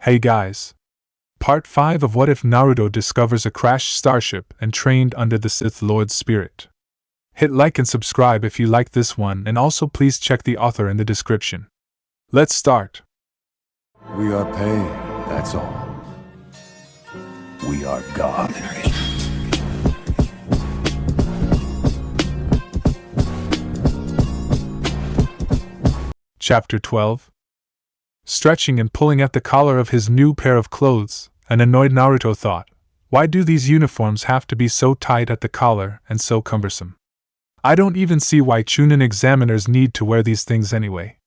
Hey guys! Part 5 of What If Naruto discovers a crashed starship and trained under the Sith Lord's spirit. Hit like and subscribe if you like this one, and also please check the author in the description. Let's start. We are pain, that's all. We are God. Chapter 12. Stretching and pulling at the collar of his new pair of clothes, an annoyed Naruto thought, why do these uniforms have to be so tight at the collar and so cumbersome? I don't even see why Chunin examiners need to wear these things anyway.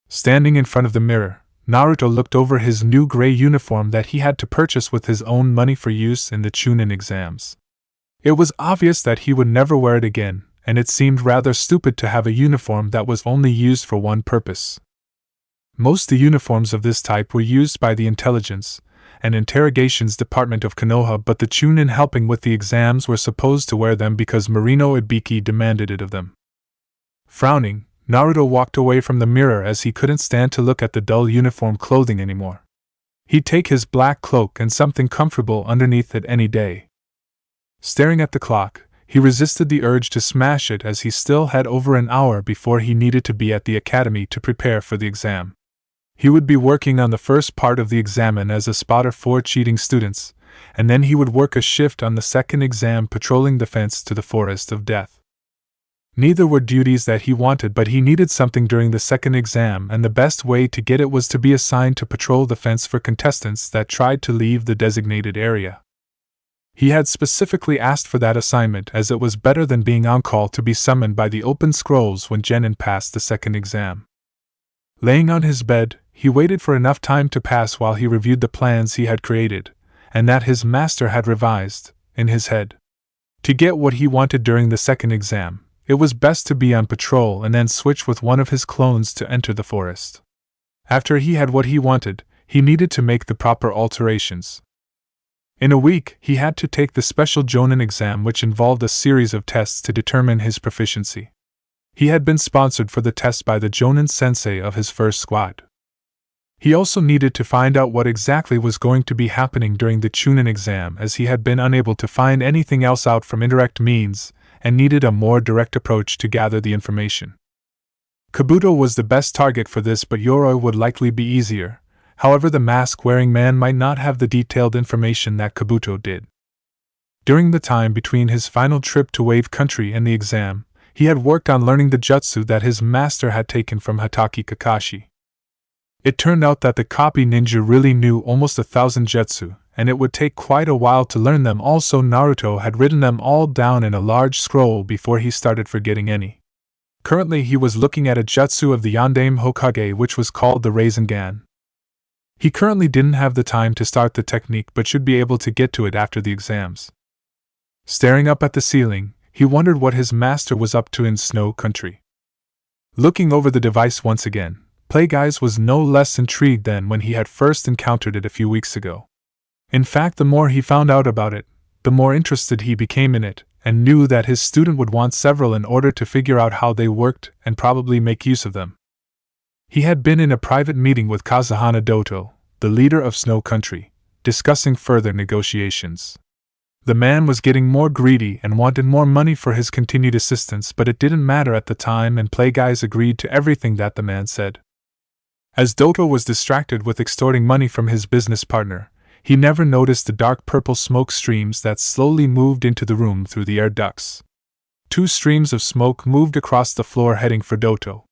Standing in front of the mirror, Naruto looked over his new gray uniform that he had to purchase with his own money for use in the Chunin exams. It was obvious that he would never wear it again, and it seemed rather stupid to have a uniform that was only used for one purpose. Most the uniforms of this type were used by the intelligence and interrogations department of Konoha, but the Chunin helping with the exams were supposed to wear them because Marino Ibiki demanded it of them. Frowning, Naruto walked away from the mirror as he couldn't stand to look at the dull uniform clothing anymore. He'd take his black cloak and something comfortable underneath it any day. Staring at the clock, he resisted the urge to smash it as he still had over an hour before he needed to be at the academy to prepare for the exam. He would be working on the first part of the examen as a spotter for cheating students, and then he would work a shift on the second exam patrolling the fence to the Forest of Death. Neither were duties that he wanted, but he needed something during the second exam, and the best way to get it was to be assigned to patrol the fence for contestants that tried to leave the designated area. He had specifically asked for that assignment as it was better than being on call to be summoned by the open scrolls when Genin passed the second exam. Laying on his bed, he waited for enough time to pass while he reviewed the plans he had created, and that his master had revised, in his head. To get what he wanted during the second exam, it was best to be on patrol and then switch with one of his clones to enter the forest. After he had what he wanted, he needed to make the proper alterations. In a week, he had to take the special Jonin exam, which involved a series of tests to determine his proficiency. He had been sponsored for the test by the Jonin sensei of his first squad. He also needed to find out what exactly was going to be happening during the Chunin exam, as he had been unable to find anything else out from indirect means, and needed a more direct approach to gather the information. Kabuto was the best target for this, but Yoroi would likely be easier. However, the mask-wearing man might not have the detailed information that Kabuto did. During the time between his final trip to Wave Country and the exam, he had worked on learning the jutsu that his master had taken from Hatake Kakashi. It turned out that the copy ninja really knew almost 1,000 jutsu, and it would take quite a while to learn them. Also, Naruto had written them all down in a large scroll before he started forgetting any. Currently, he was looking at a jutsu of the Yondaime Hokage, which was called the Rasengan. He currently didn't have the time to start the technique, but should be able to get to it after the exams. Staring up at the ceiling, he wondered what his master was up to in Snow Country. Looking over the device once again, Plagueyes was no less intrigued than when he had first encountered it a few weeks ago. In fact, the more he found out about it, the more interested he became in it, and knew that his student would want several in order to figure out how they worked and probably make use of them. He had been in a private meeting with Kazuhana Doto, the leader of Snow Country, discussing further negotiations. The man was getting more greedy and wanted more money for his continued assistance, but it didn't matter at the time, and Plagueyes agreed to everything that the man said. As Doto was distracted with extorting money from his business partner, he never noticed the dark purple smoke streams that slowly moved into the room through the air ducts. 2 streams of smoke moved across the floor heading for Doto.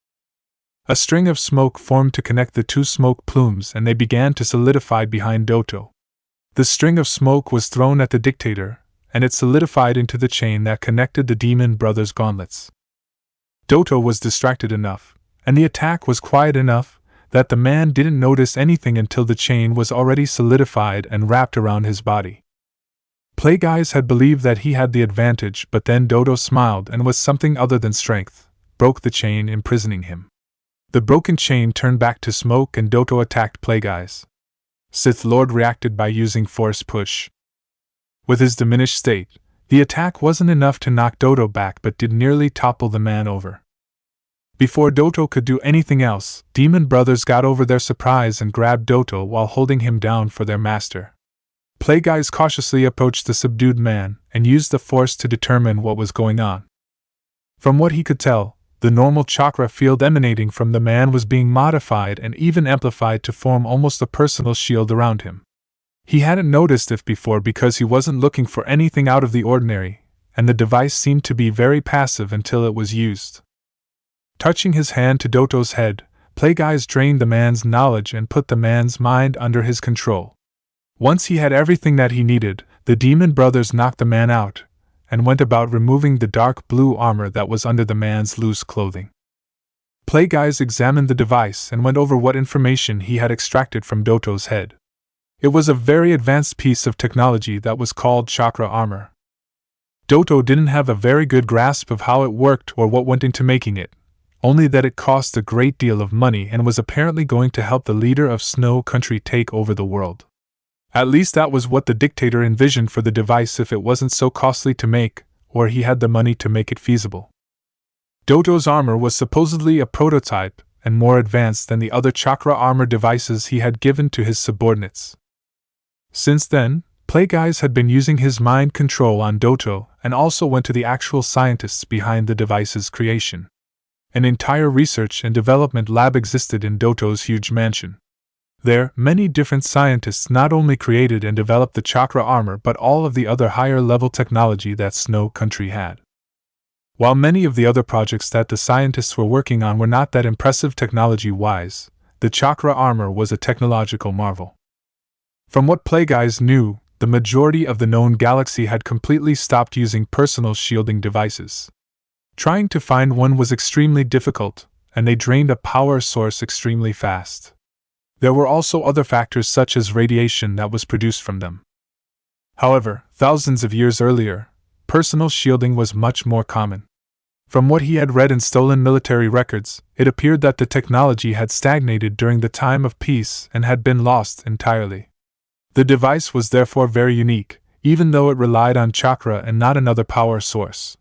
A string of smoke formed to connect the 2 smoke plumes, and they began to solidify behind Doto. The string of smoke was thrown at the dictator, and it solidified into the chain that connected the demon brothers' gauntlets. Doto was distracted enough, and the attack was quiet enough, that the man didn't notice anything until the chain was already solidified and wrapped around his body. Plagueyes had believed that he had the advantage, but then Doto smiled and, with something other than strength, broke the chain imprisoning him. The broken chain turned back to smoke and Doto attacked Plagueyes. Sith Lord reacted by using force push. With his diminished state, the attack wasn't enough to knock Doto back but did nearly topple the man over. Before Doto could do anything else, Demon Brothers got over their surprise and grabbed Doto while holding him down for their master. Plagueyes cautiously approached the subdued man and used the force to determine what was going on. From what he could tell, the normal chakra field emanating from the man was being modified and even amplified to form almost a personal shield around him. He hadn't noticed it before because he wasn't looking for anything out of the ordinary, and the device seemed to be very passive until it was used. Touching his hand to Doto's head, Plagueyes drained the man's knowledge and put the man's mind under his control. Once he had everything that he needed, the Demon Brothers knocked the man out and went about removing the dark blue armor that was under the man's loose clothing. Plagueyes examined the device and went over what information he had extracted from Doto's head. It was a very advanced piece of technology that was called Chakra armor. Doto didn't have a very good grasp of how it worked or what went into making it, only that it cost a great deal of money and was apparently going to help the leader of Snow Country take over the world. At least that was what the dictator envisioned for the device if it wasn't so costly to make, or he had the money to make it feasible. Doto's armor was supposedly a prototype and more advanced than the other chakra armor devices he had given to his subordinates. Since then, Plagueyes had been using his mind control on Doto and also went to the actual scientists behind the device's creation. An entire research and development lab existed in Doto's huge mansion. There, many different scientists not only created and developed the chakra armor but all of the other higher-level technology that Snow Country had. While many of the other projects that the scientists were working on were not that impressive technology-wise, the chakra armor was a technological marvel. From what Plagueyes knew, the majority of the known galaxy had completely stopped using personal shielding devices. Trying to find one was extremely difficult, and they drained a power source extremely fast. There were also other factors such as radiation that was produced from them. However, thousands of years earlier, personal shielding was much more common. From what he had read in stolen military records, it appeared that the technology had stagnated during the time of peace and had been lost entirely. The device was therefore very unique, even though it relied on chakra and not another power source.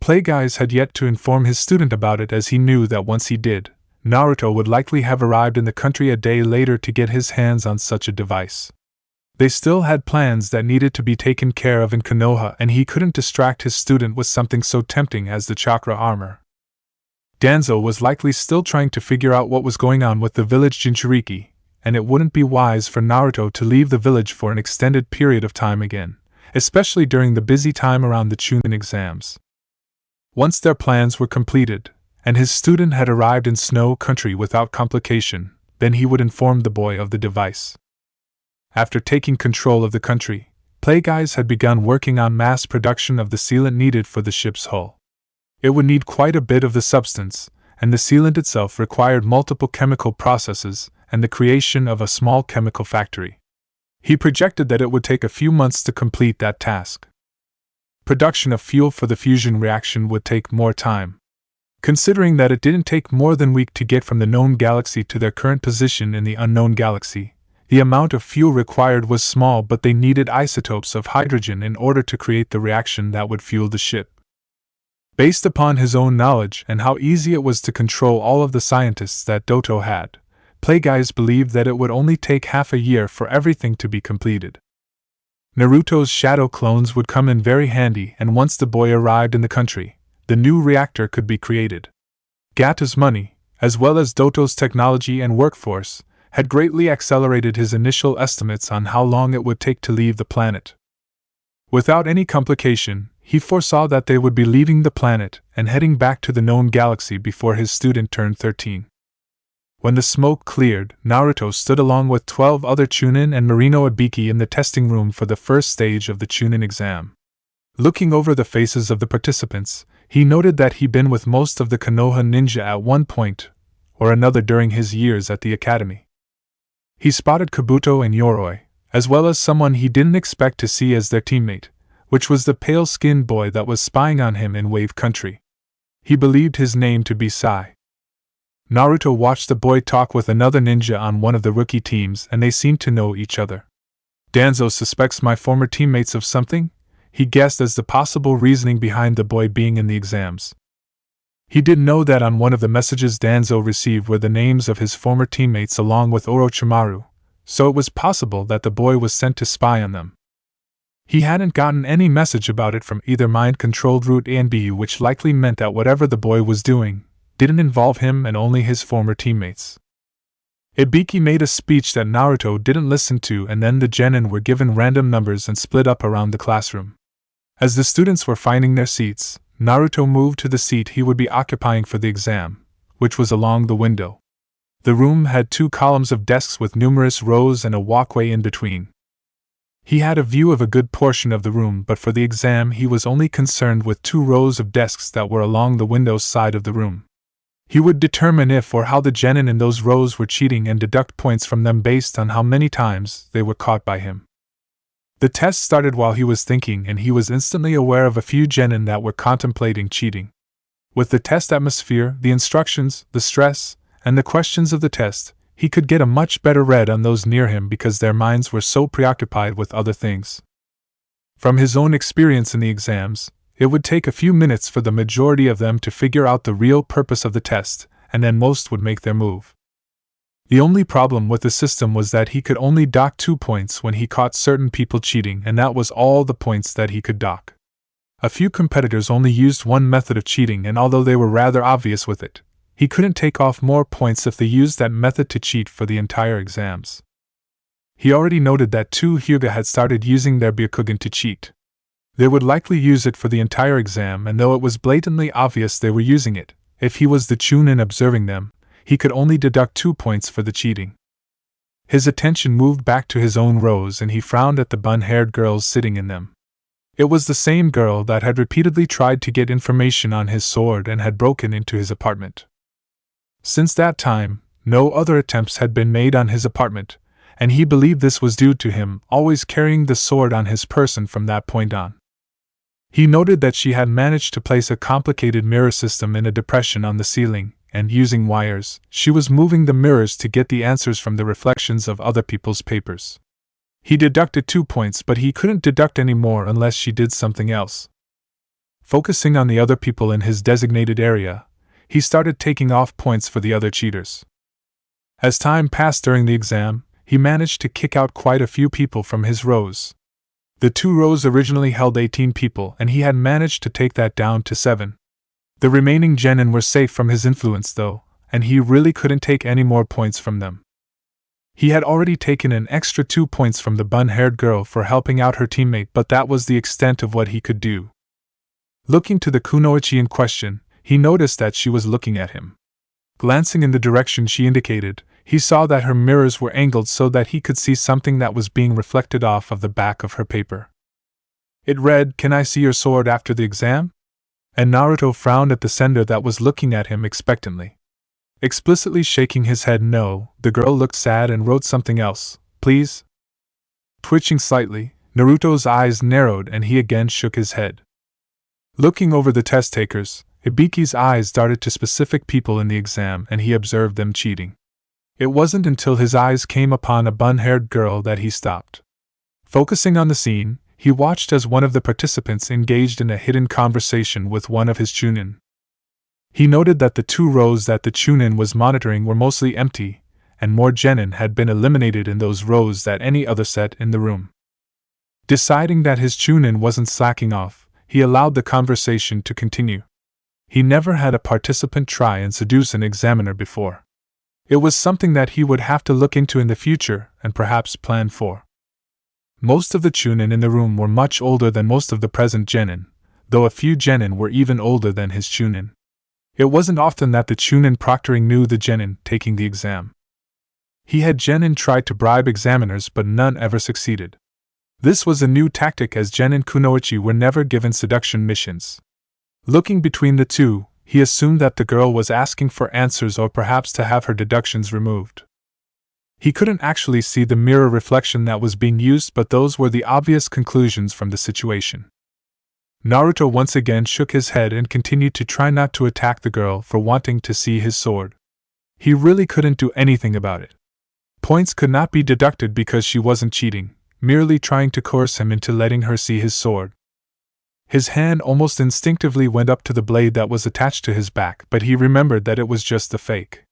Plagueyes had yet to inform his student about it, as he knew that once he did, Naruto would likely have arrived in the country a day later to get his hands on such a device. They still had plans that needed to be taken care of in Konoha, and he couldn't distract his student with something so tempting as the chakra armor. Danzo was likely still trying to figure out what was going on with the village Jinchuriki, and it wouldn't be wise for Naruto to leave the village for an extended period of time again, especially during the busy time around the Chunin exams. Once their plans were completed, and his student had arrived in Snow Country without complication, then he would inform the boy of the device. After taking control of the country, Plagueyes had begun working on mass production of the sealant needed for the ship's hull. It would need quite a bit of the substance, and the sealant itself required multiple chemical processes and the creation of a small chemical factory. He projected that it would take a few months to complete that task. Production of fuel for the fusion reaction would take more time. Considering that it didn't take more than a week to get from the known galaxy to their current position in the unknown galaxy, the amount of fuel required was small, but they needed isotopes of hydrogen in order to create the reaction that would fuel the ship. Based upon his own knowledge and how easy it was to control all of the scientists that Doto had, Plagueyes believed that it would only take half a year for everything to be completed. Naruto's shadow clones would come in very handy, and once the boy arrived in the country, the new reactor could be created. Gata's money, as well as Doto's technology and workforce, had greatly accelerated his initial estimates on how long it would take to leave the planet. Without any complication, he foresaw that they would be leaving the planet and heading back to the known galaxy before his student turned 13. When the smoke cleared, Naruto stood along with 12 other Chunin and Marino Ibiki in the testing room for the first stage of the Chunin exam. Looking over the faces of the participants, he noted that he'd been with most of the Konoha ninja at one point or another during his years at the academy. He spotted Kabuto and Yoroi, as well as someone he didn't expect to see as their teammate, which was the pale-skinned boy that was spying on him in Wave Country. He believed his name to be Sai. Naruto watched the boy talk with another ninja on one of the rookie teams, and they seemed to know each other. Danzo suspects my former teammates of something? He guessed as the possible reasoning behind the boy being in the exams. He didn't know that on one of the messages Danzo received were the names of his former teammates along with Orochimaru, so it was possible that the boy was sent to spy on them. He hadn't gotten any message about it from either mind-controlled Root A and B, which likely meant that whatever the boy was doing didn't involve him and only his former teammates. Ibiki made a speech that Naruto didn't listen to, and then the genin were given random numbers and split up around the classroom. As the students were finding their seats, Naruto moved to the seat he would be occupying for the exam, which was along the window. The room had 2 columns of desks with numerous rows and a walkway in between. He had a view of a good portion of the room, but for the exam he was only concerned with 2 rows of desks that were along the window side of the room. He would determine if or how the genin in those rows were cheating and deduct points from them based on how many times they were caught by him. The test started while he was thinking, and he was instantly aware of a few genin that were contemplating cheating. With the test atmosphere, the instructions, the stress, and the questions of the test, he could get a much better read on those near him because their minds were so preoccupied with other things. From his own experience in the exams, it would take a few minutes for the majority of them to figure out the real purpose of the test, and then most would make their move. The only problem with the system was that he could only dock 2 points when he caught certain people cheating, and that was all the points that he could dock. A few competitors only used one method of cheating, and although they were rather obvious with it, he couldn't take off more points if they used that method to cheat for the entire exams. He already noted that 2 Hyuga had started using their Byakugan to cheat. They would likely use it for the entire exam, and though it was blatantly obvious they were using it, if he was the Chunin observing them, he could only deduct 2 points for the cheating. His attention moved back to his own rows, and he frowned at the bun-haired girls sitting in them. It was the same girl that had repeatedly tried to get information on his sword and had broken into his apartment. Since that time, no other attempts had been made on his apartment, and he believed this was due to him always carrying the sword on his person from that point on. He noted that she had managed to place a complicated mirror system in a depression on the ceiling, and using wires, she was moving the mirrors to get the answers from the reflections of other people's papers. He deducted 2 points, but he couldn't deduct any more unless she did something else. Focusing on the other people in his designated area, he started taking off points for the other cheaters. As time passed during the exam, he managed to kick out quite a few people from his rows. The 2 rows originally held 18 people, and he had managed to take that down to 7. The remaining genin were safe from his influence though, and he really couldn't take any more points from them. He had already taken an extra 2 points from the bun-haired girl for helping out her teammate, but that was the extent of what he could do. Looking to the kunoichi in question, he noticed that she was looking at him. Glancing in the direction she indicated, he saw that her mirrors were angled so that he could see something that was being reflected off of the back of her paper. It read, "Can I see your sword after the exam?" And Naruto frowned at the sender that was looking at him expectantly. Explicitly shaking his head no, the girl looked sad and wrote something else, "Please?" Twitching slightly, Naruto's eyes narrowed and he again shook his head. Looking over the test takers, Ibiki's eyes darted to specific people in the exam and he observed them cheating. It wasn't until his eyes came upon a bun-haired girl that he stopped. Focusing on the scene, he watched as one of the participants engaged in a hidden conversation with one of his chunin. He noted that the 2 rows that the chunin was monitoring were mostly empty, and more genin had been eliminated in those rows than any other set in the room. Deciding that his chunin wasn't slacking off, he allowed the conversation to continue. He never had a participant try and seduce an examiner before. It was something that he would have to look into in the future and perhaps plan for. Most of the chunin in the room were much older than most of the present genin, though a few genin were even older than his chunin. It wasn't often that the chunin proctoring knew the genin taking the exam. He had genin tried to bribe examiners, but none ever succeeded. This was a new tactic as genin kunoichi were never given seduction missions. Looking between the 2, he assumed that the girl was asking for answers or perhaps to have her deductions removed. He couldn't actually see the mirror reflection that was being used, but those were the obvious conclusions from the situation. Naruto once again shook his head and continued to try not to attack the girl for wanting to see his sword. He really couldn't do anything about it. Points could not be deducted because she wasn't cheating, merely trying to coerce him into letting her see his sword. His hand almost instinctively went up to the blade that was attached to his back, but he remembered that it was just a fake.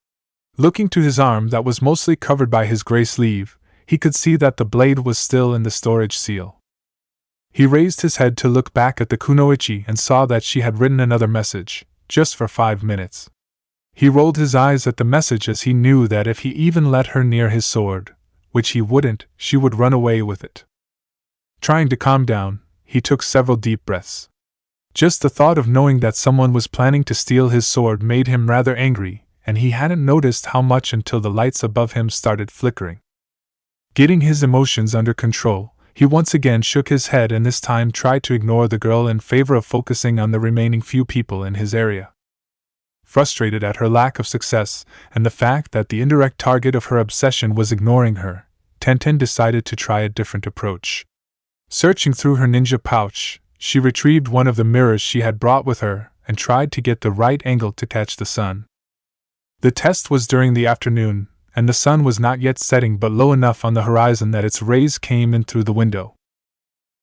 Looking to his arm that was mostly covered by his gray sleeve, he could see that the blade was still in the storage seal. He raised his head to look back at the kunoichi and saw that she had written another message, just for 5 minutes. He rolled his eyes at the message as he knew that if he even let her near his sword, which he wouldn't, she would run away with it. Trying to calm down, he took several deep breaths. Just the thought of knowing that someone was planning to steal his sword made him rather angry, and he hadn't noticed how much until the lights above him started flickering. Getting his emotions under control, he once again shook his head and this time tried to ignore the girl in favor of focusing on the remaining few people in his area. Frustrated at her lack of success and the fact that the indirect target of her obsession was ignoring her, Tenten decided to try a different approach. Searching through her ninja pouch, she retrieved one of the mirrors she had brought with her and tried to get the right angle to catch the sun. The test was during the afternoon, and the sun was not yet setting but low enough on the horizon that its rays came in through the window.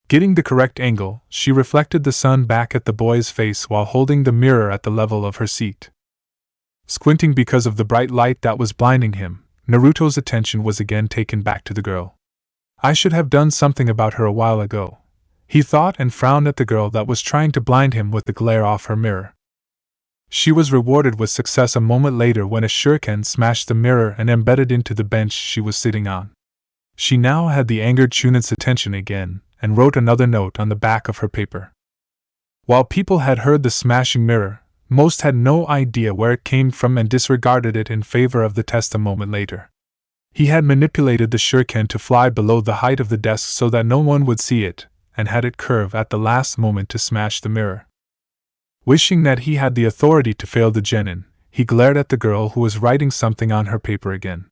Getting the correct angle, she reflected the sun back at the boy's face while holding the mirror at the level of her seat. Squinting because of the bright light that was blinding him, Naruto's attention was again taken back to the girl. I should have done something about her a while ago, he thought, and frowned at the girl that was trying to blind him with the glare off her mirror. She was rewarded with success a moment later when a shuriken smashed the mirror and embedded into the bench she was sitting on. She now had the angered Chunin's attention again, and wrote another note on the back of her paper. While people had heard the smashing mirror, most had no idea where it came from and disregarded it in favor of the test a moment later. He had manipulated the shuriken to fly below the height of the desk so that no one would see it, and had it curve at the last moment to smash the mirror. Wishing that he had the authority to fail the genin, he glared at the girl who was writing something on her paper again.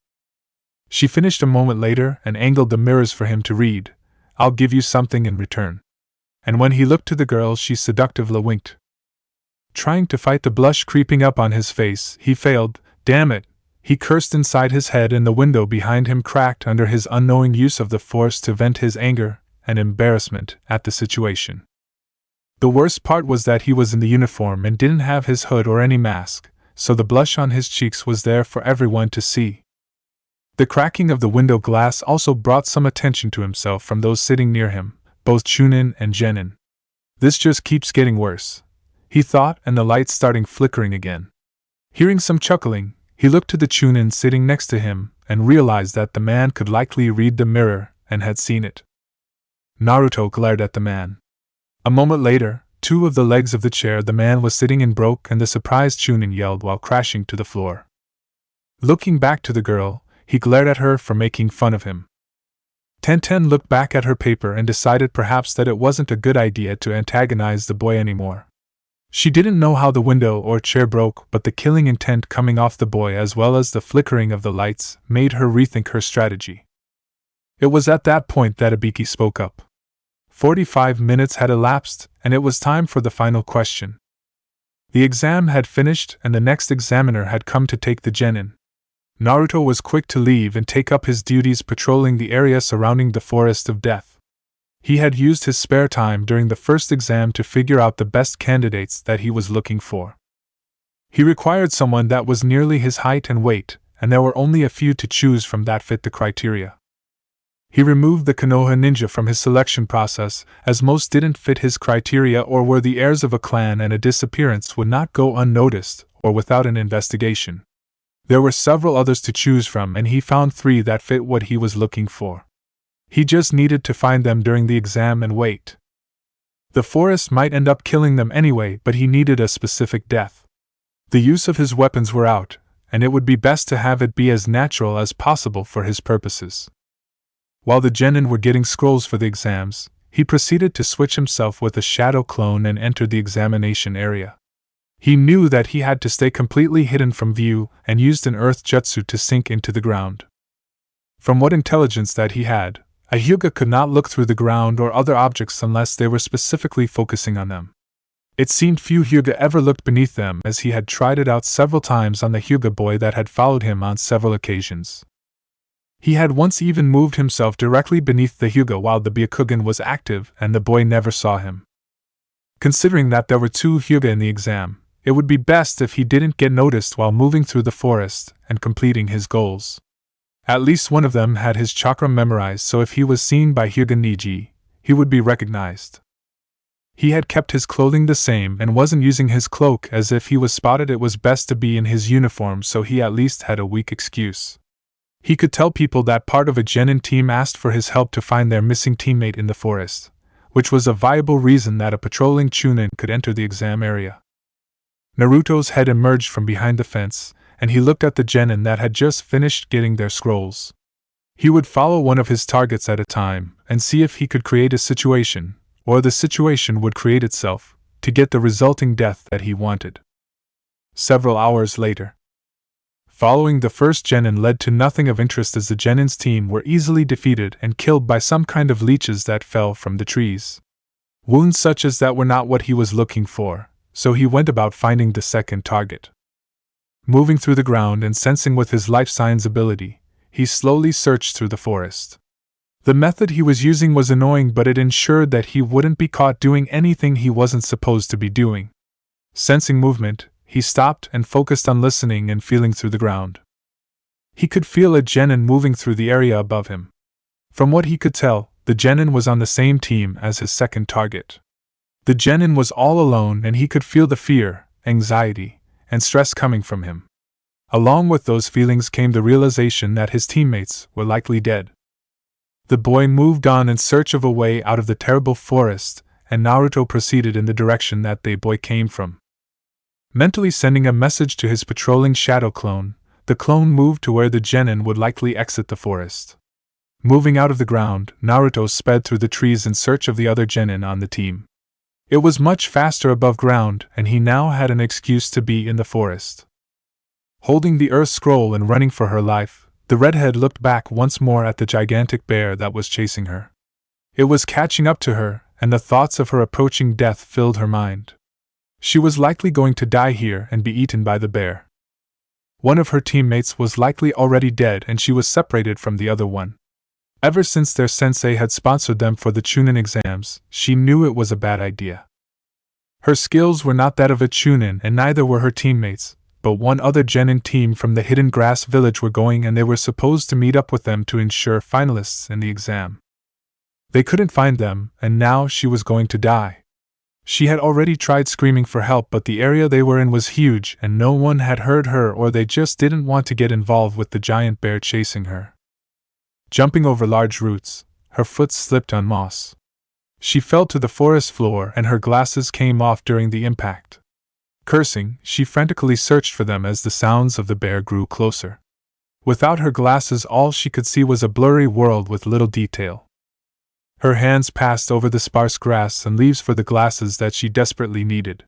She finished a moment later and angled the mirrors for him to read, "I'll give you something in return." And when he looked to the girl, she seductively winked. Trying to fight the blush creeping up on his face, he failed. Damn it! He cursed inside his head, and the window behind him cracked under his unknowing use of the force to vent his anger and embarrassment at the situation. The worst part was that he was in the uniform and didn't have his hood or any mask, so the blush on his cheeks was there for everyone to see. The cracking of the window glass also brought some attention to himself from those sitting near him, both Chunin and Genin. This just keeps getting worse, he thought, and the lights starting flickering again. Hearing some chuckling, he looked to the Chunin sitting next to him and realized that the man could likely read the mirror and had seen it. Naruto glared at the man. A moment later, two of the legs of the chair the man was sitting in broke and the surprised Chunin yelled while crashing to the floor. Looking back to the girl, he glared at her for making fun of him. Tenten looked back at her paper and decided perhaps that it wasn't a good idea to antagonize the boy anymore. She didn't know how the window or chair broke, but the killing intent coming off the boy as well as the flickering of the lights made her rethink her strategy. It was at that point that Ibiki spoke up. 45 minutes had elapsed, and it was time for the final question. The exam had finished and the next examiner had come to take the genin. Naruto was quick to leave and take up his duties patrolling the area surrounding the Forest of Death. He had used his spare time during the first exam to figure out the best candidates that he was looking for. He required someone that was nearly his height and weight, and there were only a few to choose from that fit the criteria. He removed the Konoha ninja from his selection process, as most didn't fit his criteria or were the heirs of a clan and a disappearance would not go unnoticed or without an investigation. There were several others to choose from, and he found 3 that fit what he was looking for. He just needed to find them during the exam and wait. The forest might end up killing them anyway, but he needed a specific death. The use of his weapons were out, and it would be best to have it be as natural as possible for his purposes. While the genin were getting scrolls for the exams, he proceeded to switch himself with a shadow clone and entered the examination area. He knew that he had to stay completely hidden from view and used an earth jutsu to sink into the ground. From what intelligence that he had, a Hyuga could not look through the ground or other objects unless they were specifically focusing on them. It seemed few Hyuga ever looked beneath them, as he had tried it out several times on the Hyuga boy that had followed him on several occasions. He had once even moved himself directly beneath the Hyuga while the Byakugan was active, and the boy never saw him. Considering that there were 2 Hyuga in the exam, it would be best if he didn't get noticed while moving through the forest and completing his goals. At least one of them had his chakra memorized, so if he was seen by Hyuga Niji, he would be recognized. He had kept his clothing the same and wasn't using his cloak, as if he was spotted it was best to be in his uniform, so he at least had a weak excuse. He could tell people that part of a genin team asked for his help to find their missing teammate in the forest, which was a viable reason that a patrolling chunin could enter the exam area. Naruto's head emerged from behind the fence, and he looked at the genin that had just finished getting their scrolls. He would follow one of his targets at a time and see if he could create a situation, or the situation would create itself, to get the resulting death that he wanted. Several hours later, following the first genin led to nothing of interest, as the genin's team were easily defeated and killed by some kind of leeches that fell from the trees. Wounds such as that were not what he was looking for, so he went about finding the second target. Moving through the ground and sensing with his life science ability, he slowly searched through the forest. The method he was using was annoying, but it ensured that he wouldn't be caught doing anything he wasn't supposed to be doing. Sensing movement, he stopped and focused on listening and feeling through the ground. He could feel a genin moving through the area above him. From what he could tell, the genin was on the same team as his second target. The genin was all alone, and he could feel the fear, anxiety, and stress coming from him. Along with those feelings came the realization that his teammates were likely dead. The boy moved on in search of a way out of the terrible forest, and Naruto proceeded in the direction that the boy came from. Mentally sending a message to his patrolling shadow clone, the clone moved to where the genin would likely exit the forest. Moving out of the ground, Naruto sped through the trees in search of the other genin on the team. It was much faster above ground, and he now had an excuse to be in the forest. Holding the earth scroll and running for her life, the redhead looked back once more at the gigantic bear that was chasing her. It was catching up to her, and the thoughts of her approaching death filled her mind. She was likely going to die here and be eaten by the bear. One of her teammates was likely already dead, and she was separated from the other one. Ever since their sensei had sponsored them for the Chunin exams, she knew it was a bad idea. Her skills were not that of a Chunin, and neither were her teammates, but one other genin team from the Hidden Grass Village were going, and they were supposed to meet up with them to ensure finalists in the exam. They couldn't find them, and now she was going to die. She had already tried screaming for help, but the area they were in was huge and no one had heard her, or they just didn't want to get involved with the giant bear chasing her. Jumping over large roots, her foot slipped on moss. She fell to the forest floor and her glasses came off during the impact. Cursing, she frantically searched for them as the sounds of the bear grew closer. Without her glasses, all she could see was a blurry world with little detail. Her hands passed over the sparse grass and leaves for the glasses that she desperately needed.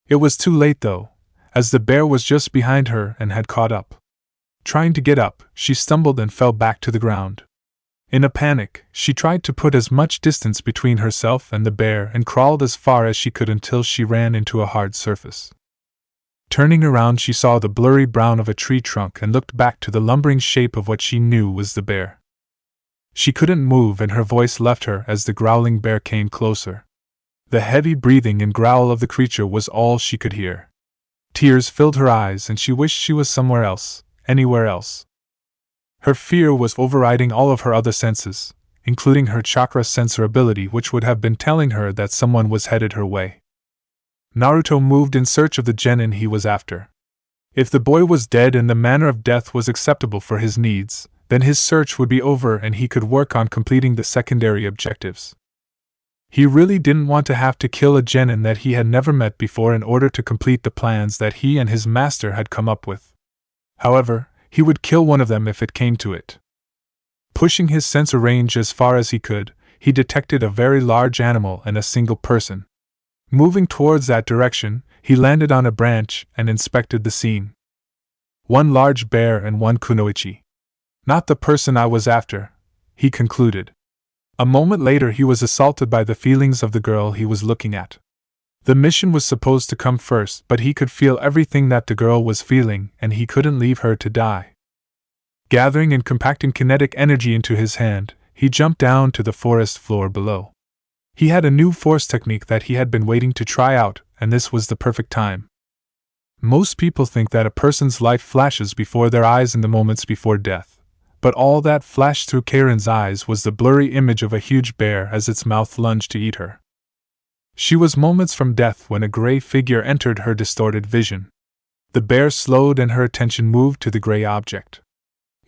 It was too late though, as the bear was just behind her and had caught up. Trying to get up, she stumbled and fell back to the ground. In a panic, she tried to put as much distance between herself and the bear and crawled as far as she could until she ran into a hard surface. Turning around, she saw the blurry brown of a tree trunk and looked back to the lumbering shape of what she knew was the bear. She couldn't move and her voice left her as the growling bear came closer. The heavy breathing and growl of the creature was all she could hear. Tears filled her eyes and she wished she was somewhere else, anywhere else. Her fear was overriding all of her other senses, including her chakra sensor ability, which would have been telling her that someone was headed her way. Naruto moved in search of the genin he was after. If the boy was dead and the manner of death was acceptable for his needs, then his search would be over and he could work on completing the secondary objectives. He really didn't want to have to kill a genin that he had never met before in order to complete the plans that he and his master had come up with. However, he would kill one of them if it came to it. Pushing his sensor range as far as he could, he detected a very large animal and a single person. Moving towards that direction, he landed on a branch and inspected the scene. One large bear and one kunoichi. Not the person I was after, he concluded. A moment later he was assaulted by the feelings of the girl he was looking at. The mission was supposed to come first, but he could feel everything that the girl was feeling, and he couldn't leave her to die. Gathering and compacting kinetic energy into his hand, he jumped down to the forest floor below. He had a new force technique that he had been waiting to try out, and this was the perfect time. Most people think that a person's life flashes before their eyes in the moments before death, but all that flashed through Karen's eyes was the blurry image of a huge bear as its mouth lunged to eat her. She was moments from death when a gray figure entered her distorted vision. The bear slowed and her attention moved to the gray object.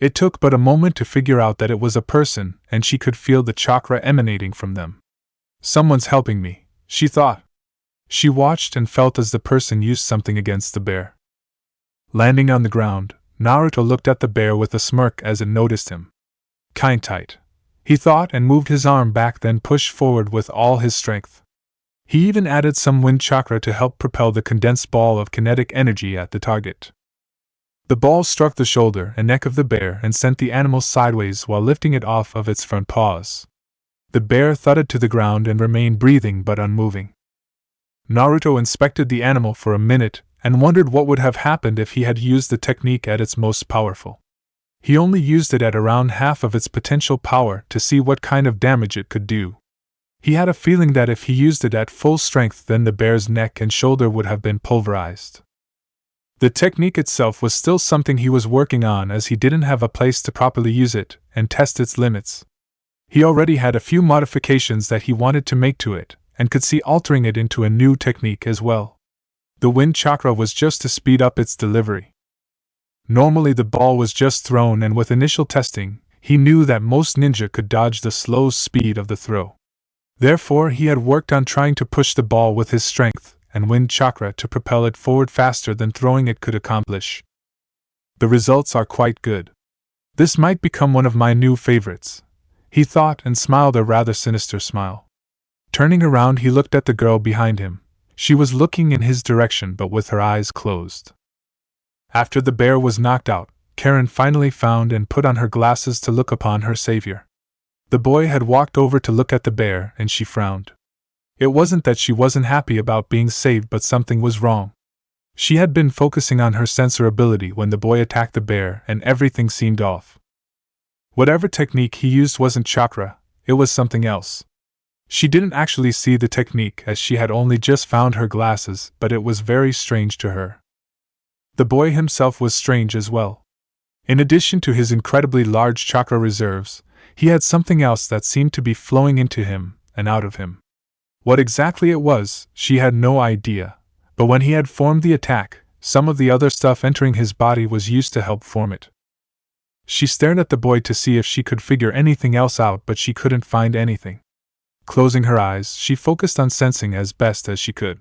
It took but a moment to figure out that it was a person, and she could feel the chakra emanating from them. Someone's helping me, she thought. She watched and felt as the person used something against the bear. Landing on the ground, Naruto looked at the bear with a smirk as it noticed him. Kind tight, he thought, and moved his arm back, then pushed forward with all his strength. He even added some wind chakra to help propel the condensed ball of kinetic energy at the target. The ball struck the shoulder and neck of the bear and sent the animal sideways while lifting it off of its front paws. The bear thudded to the ground and remained breathing but unmoving. Naruto inspected the animal for a minute and wondered what would have happened if he had used the technique at its most powerful. He only used it at around half of its potential power to see what kind of damage it could do. He had a feeling that if he used it at full strength, then the bear's neck and shoulder would have been pulverized. The technique itself was still something he was working on, as he didn't have a place to properly use it and test its limits. He already had a few modifications that he wanted to make to it, and could see altering it into a new technique as well. The wind chakra was just to speed up its delivery. Normally the ball was just thrown, and with initial testing, he knew that most ninja could dodge the slow speed of the throw. Therefore, he had worked on trying to push the ball with his strength and wind chakra to propel it forward faster than throwing it could accomplish. The results are quite good. This might become one of my new favorites, he thought, and smiled a rather sinister smile. Turning around, he looked at the girl behind him. She was looking in his direction but with her eyes closed. After the bear was knocked out, Karen finally found and put on her glasses to look upon her savior. The boy had walked over to look at the bear, and she frowned. It wasn't that she wasn't happy about being saved, but something was wrong. She had been focusing on her sensor ability when the boy attacked the bear, and everything seemed off. Whatever technique he used wasn't chakra, it was something else. She didn't actually see the technique, as she had only just found her glasses, but it was very strange to her. The boy himself was strange as well. In addition to his incredibly large chakra reserves, he had something else that seemed to be flowing into him and out of him. What exactly it was, she had no idea, but when he had formed the attack, some of the other stuff entering his body was used to help form it. She stared at the boy to see if she could figure anything else out, but she couldn't find anything. Closing her eyes, she focused on sensing as best as she could.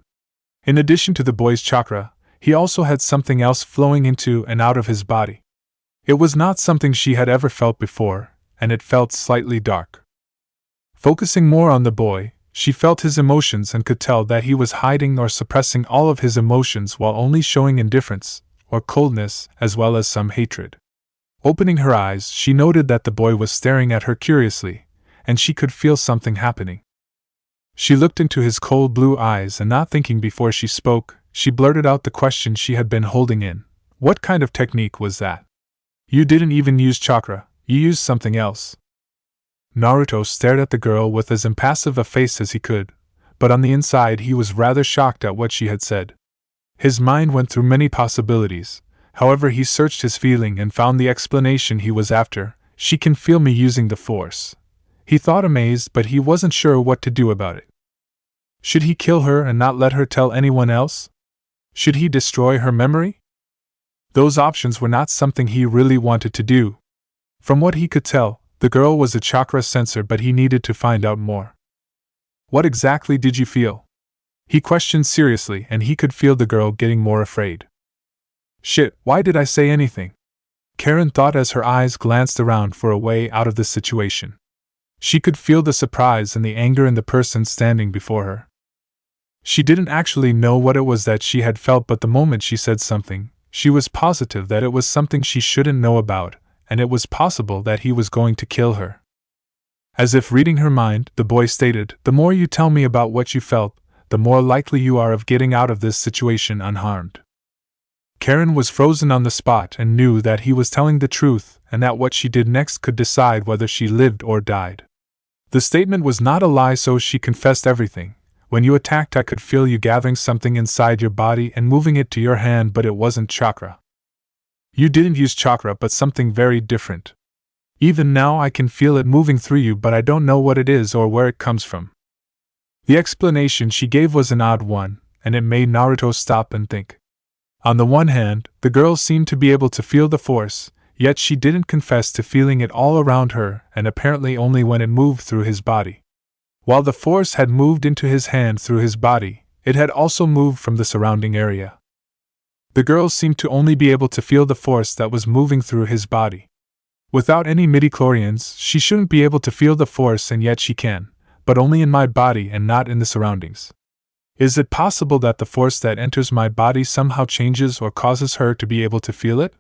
In addition to the boy's chakra, he also had something else flowing into and out of his body. It was not something she had ever felt before, and it felt slightly dark. Focusing more on the boy, she felt his emotions and could tell that he was hiding or suppressing all of his emotions while only showing indifference or coldness as well as some hatred. Opening her eyes, she noted that the boy was staring at her curiously, and she could feel something happening. She looked into his cold blue eyes, and not thinking before she spoke, she blurted out the question she had been holding in. What kind of technique was that? You didn't even use chakra, you used something else. Naruto stared at the girl with as impassive a face as he could, but on the inside he was rather shocked at what she had said. His mind went through many possibilities. However, he searched his feeling and found the explanation he was after. She can feel me using the force. He thought, amazed, but he wasn't sure what to do about it. Should he kill her and not let her tell anyone else? Should he destroy her memory? Those options were not something he really wanted to do. From what he could tell, the girl was a chakra sensor, but he needed to find out more. What exactly did you feel? He questioned seriously, and he could feel the girl getting more afraid. Shit, why did I say anything? Karen thought as her eyes glanced around for a way out of the situation. She could feel the surprise and the anger in the person standing before her. She didn't actually know what it was that she had felt, but the moment she said something, she was positive that it was something she shouldn't know about, and it was possible that he was going to kill her. As if reading her mind, the boy stated, "The more you tell me about what you felt, the more likely you are of getting out of this situation unharmed." Karen was frozen on the spot and knew that he was telling the truth, and that what she did next could decide whether she lived or died. The statement was not a lie, so she confessed everything. When you attacked, I could feel you gathering something inside your body and moving it to your hand, but it wasn't chakra. You didn't use chakra, but something very different. Even now I can feel it moving through you, but I don't know what it is or where it comes from. The explanation she gave was an odd one, and it made Naruto stop and think. On the one hand, the girl seemed to be able to feel the force, yet she didn't confess to feeling it all around her, and apparently only when it moved through his body. While the force had moved into his hand through his body, it had also moved from the surrounding area. The girl seemed to only be able to feel the force that was moving through his body. Without any midichlorians, she shouldn't be able to feel the force, and yet she can, but only in my body and not in the surroundings. Is it possible that the force that enters my body somehow changes or causes her to be able to feel it?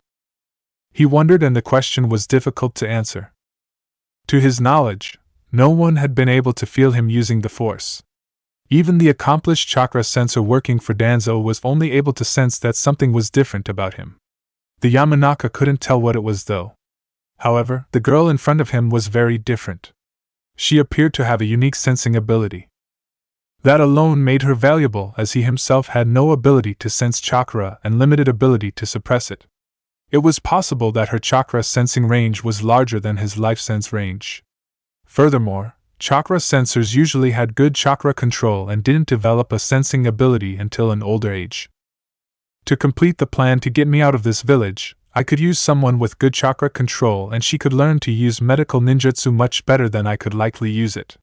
He wondered, and the question was difficult to answer. To his knowledge, no one had been able to feel him using the force. Even the accomplished chakra sensor working for Danzo was only able to sense that something was different about him. The Yamanaka couldn't tell what it was, though. However, the girl in front of him was very different. She appeared to have a unique sensing ability. That alone made her valuable, as he himself had no ability to sense chakra and limited ability to suppress it. It was possible that her chakra sensing range was larger than his life sense range. Furthermore, chakra sensors usually had good chakra control and didn't develop a sensing ability until an older age. To complete the plan to get me out of this village, I could use someone with good chakra control, and she could learn to use medical ninjutsu much better than I could likely use it.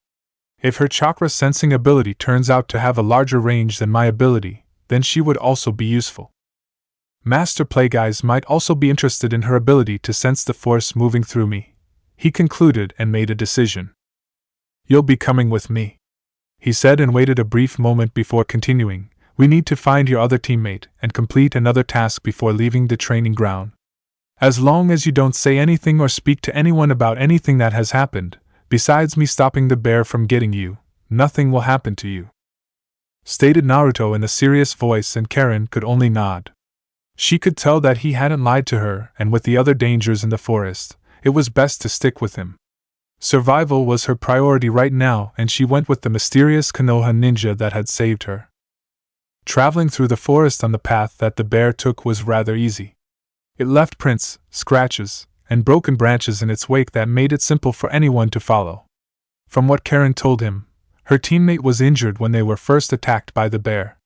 If her chakra sensing ability turns out to have a larger range than my ability, then she would also be useful. Master Playguys might also be interested in her ability to sense the force moving through me, he concluded, and made a decision. You'll be coming with me, he said, and waited a brief moment before continuing. We need to find your other teammate and complete another task before leaving the training ground. As long as you don't say anything or speak to anyone about anything that has happened, besides me stopping the bear from getting you, nothing will happen to you, stated Naruto in a serious voice, and Karen could only nod. She could tell that he hadn't lied to her, and with the other dangers in the forest, it was best to stick with him. Survival was her priority right now, and she went with the mysterious Konoha ninja that had saved her. Traveling through the forest on the path that the bear took was rather easy. It left prints, scratches, and broken branches in its wake that made it simple for anyone to follow. From what Karen told him, her teammate was injured when they were first attacked by the bear.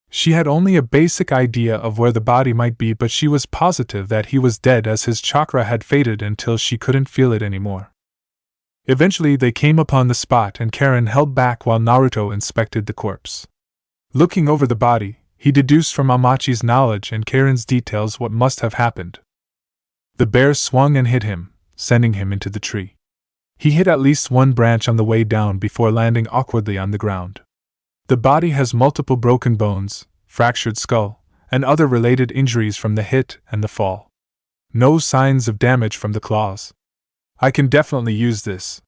She had only a basic idea of where the body might be, but she was positive that he was dead, as his chakra had faded until she couldn't feel it anymore. Eventually they came upon the spot, and Karen held back while Naruto inspected the corpse. Looking over the body, he deduced from Amachi's knowledge and Karen's details what must have happened. The bear swung and hit him, sending him into the tree. He hit at least one branch on the way down before landing awkwardly on the ground. The body has multiple broken bones, fractured skull, and other related injuries from the hit and the fall. No signs of damage from the claws. I can definitely use this,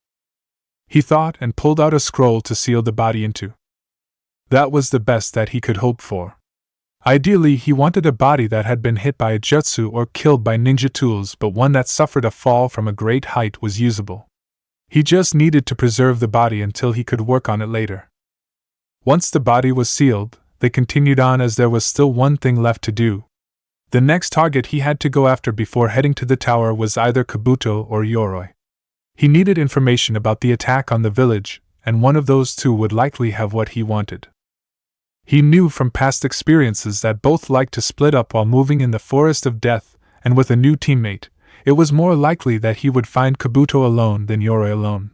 he thought, and pulled out a scroll to seal the body into. That was the best that he could hope for. Ideally, he wanted a body that had been hit by a jutsu or killed by ninja tools, but one that suffered a fall from a great height was usable. He just needed to preserve the body until he could work on it later. Once the body was sealed, they continued on, as there was still one thing left to do. The next target he had to go after before heading to the tower was either Kabuto or Yoroi. He needed information about the attack on the village, and one of those two would likely have what he wanted. He knew from past experiences that both liked to split up while moving in the Forest of Death, and with a new teammate, it was more likely that he would find Kabuto alone than Yoroi alone.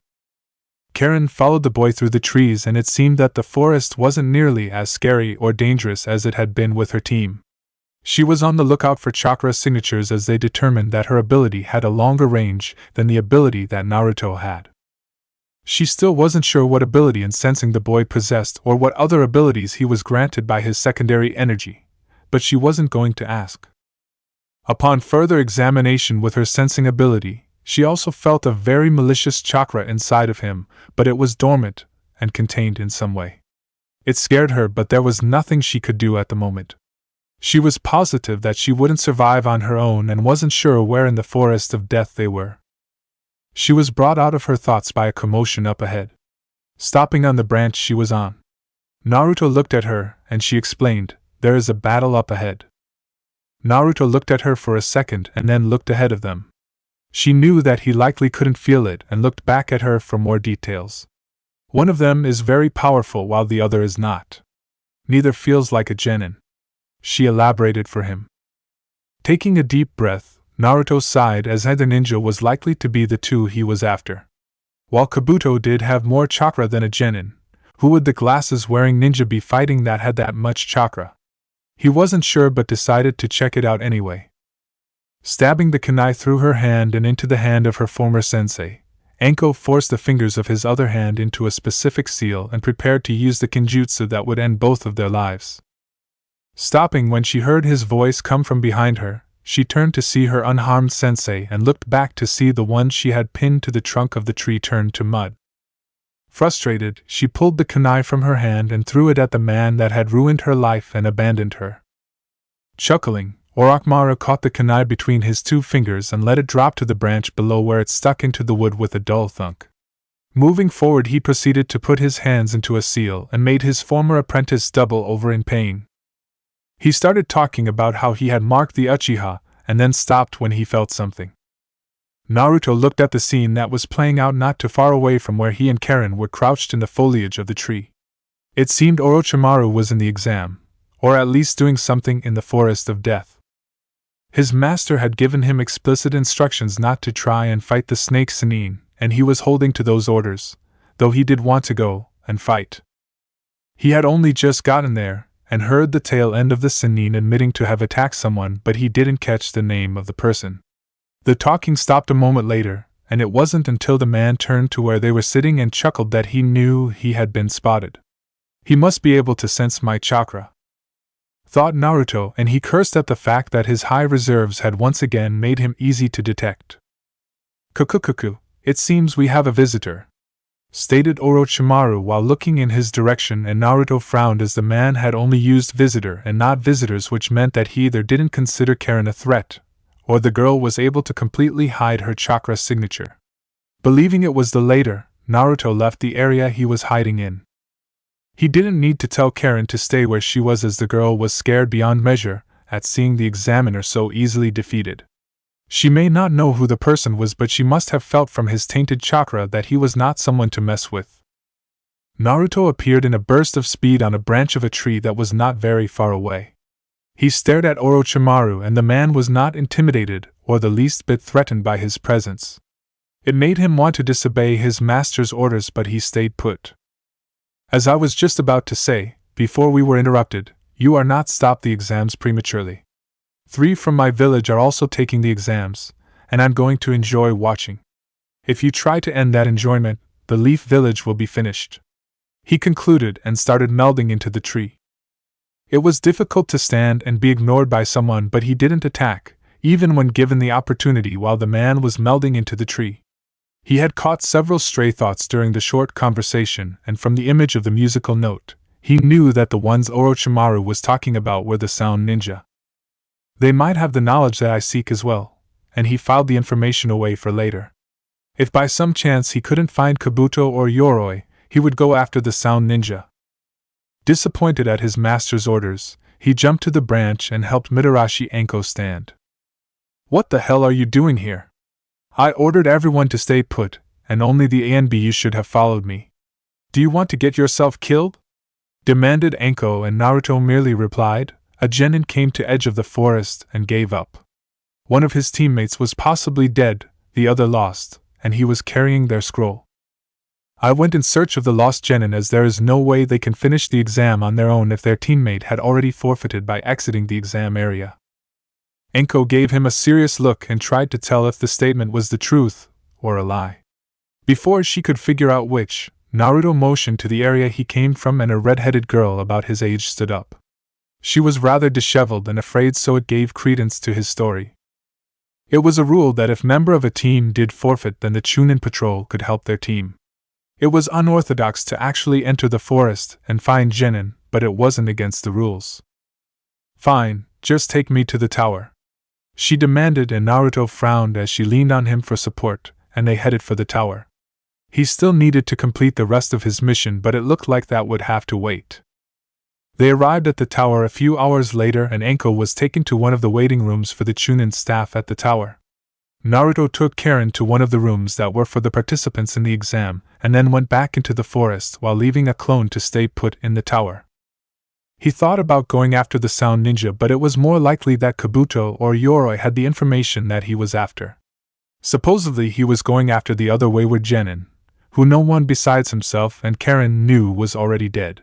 Karen followed the boy through the trees, and it seemed that the forest wasn't nearly as scary or dangerous as it had been with her team. She was on the lookout for chakra signatures, as they determined that her ability had a longer range than the ability that Naruto had. She still wasn't sure what ability in sensing the boy possessed or what other abilities he was granted by his secondary energy, but she wasn't going to ask. Upon further examination with her sensing ability, she also felt a very malicious chakra inside of him, but it was dormant and contained in some way. It scared her, but there was nothing she could do at the moment. She was positive that she wouldn't survive on her own and wasn't sure where in the Forest of Death they were. She was brought out of her thoughts by a commotion up ahead. Stopping on the branch she was on, Naruto looked at her, and she explained, "There is a battle up ahead." Naruto looked at her for a second and then looked ahead of them. She knew that he likely couldn't feel it and looked back at her for more details. One of them is very powerful while the other is not. Neither feels like a genin. She elaborated for him. Taking a deep breath, Naruto sighed as either ninja was likely to be the two he was after. While Kabuto did have more chakra than a genin, who would the glasses-wearing ninja be fighting that had that much chakra? He wasn't sure but decided to check it out anyway. Stabbing the kunai through her hand and into the hand of her former sensei, Anko forced the fingers of his other hand into a specific seal and prepared to use the kinjutsu that would end both of their lives. Stopping when she heard his voice come from behind her, she turned to see her unharmed sensei and looked back to see the one she had pinned to the trunk of the tree turned to mud. Frustrated, she pulled the kunai from her hand and threw it at the man that had ruined her life and abandoned her. Chuckling, Orochimaru caught the kunai between his two fingers and let it drop to the branch below where it stuck into the wood with a dull thunk. Moving forward, he proceeded to put his hands into a seal and made his former apprentice double over in pain. He started talking about how he had marked the Uchiha, and then stopped when he felt something. Naruto looked at the scene that was playing out not too far away from where he and Karen were crouched in the foliage of the tree. It seemed Orochimaru was in the exam, or at least doing something in the forest of death. His master had given him explicit instructions not to try and fight the snake Sannin, and he was holding to those orders, though he did want to go and fight. He had only just gotten there, and heard the tail end of the Sannin admitting to have attacked someone, but he didn't catch the name of the person. The talking stopped a moment later, and it wasn't until the man turned to where they were sitting and chuckled that he knew he had been spotted. He must be able to sense my chakra, thought Naruto, and he cursed at the fact that his high reserves had once again made him easy to detect. "Kukukuku, it seems we have a visitor," stated Orochimaru while looking in his direction, and Naruto frowned as the man had only used visitor and not visitors, which meant that he either didn't consider Karen a threat, or the girl was able to completely hide her chakra signature. Believing it was the latter, Naruto left the area he was hiding in. He didn't need to tell Karen to stay where she was, as the girl was scared beyond measure at seeing the examiner so easily defeated. She may not know who the person was, but she must have felt from his tainted chakra that he was not someone to mess with. Naruto appeared in a burst of speed on a branch of a tree that was not very far away. He stared at Orochimaru, and the man was not intimidated or the least bit threatened by his presence. It made him want to disobey his master's orders, but he stayed put. "As I was just about to say, before we were interrupted, you are not stopped the exams prematurely. 3 from my village are also taking the exams, and I'm going to enjoy watching. If you try to end that enjoyment, the Leaf Village will be finished," he concluded and started melding into the tree. It was difficult to stand and be ignored by someone, but he didn't attack, even when given the opportunity while the man was melding into the tree. He had caught several stray thoughts during the short conversation, and from the image of the musical note, he knew that the ones Orochimaru was talking about were the sound ninja. They might have the knowledge that I seek as well, and he filed the information away for later. If by some chance he couldn't find Kabuto or Yoroi, he would go after the sound ninja. Disappointed at his master's orders, he jumped to the branch and helped Mitarashi Anko stand. "What the hell are you doing here? I ordered everyone to stay put, and only the A and B you should have followed me. Do you want to get yourself killed?" demanded Anko, and Naruto merely replied, "A genin came to edge of the forest and gave up. One of his teammates was possibly dead, the other lost, and he was carrying their scroll. I went in search of the lost genin, as there is no way they can finish the exam on their own if their teammate had already forfeited by exiting the exam area." Anko gave him a serious look and tried to tell if the statement was the truth or a lie. Before she could figure out which, Naruto motioned to the area he came from, and a red-headed girl about his age stood up. She was rather disheveled and afraid, so it gave credence to his story. It was a rule that if member of a team did forfeit, then the Chunin patrol could help their team. It was unorthodox to actually enter the forest and find genin, but it wasn't against the rules. "Fine, just take me to the tower," she demanded, and Naruto frowned as she leaned on him for support, and they headed for the tower. He still needed to complete the rest of his mission, but it looked like that would have to wait. They arrived at the tower a few hours later, and Anko was taken to one of the waiting rooms for the Chunin staff at the tower. Naruto took Karen to one of the rooms that were for the participants in the exam, and then went back into the forest while leaving a clone to stay put in the tower. He thought about going after the Sound Ninja, but it was more likely that Kabuto or Yoroi had the information that he was after. Supposedly he was going after the other wayward genin, who no one besides himself and Karen knew was already dead.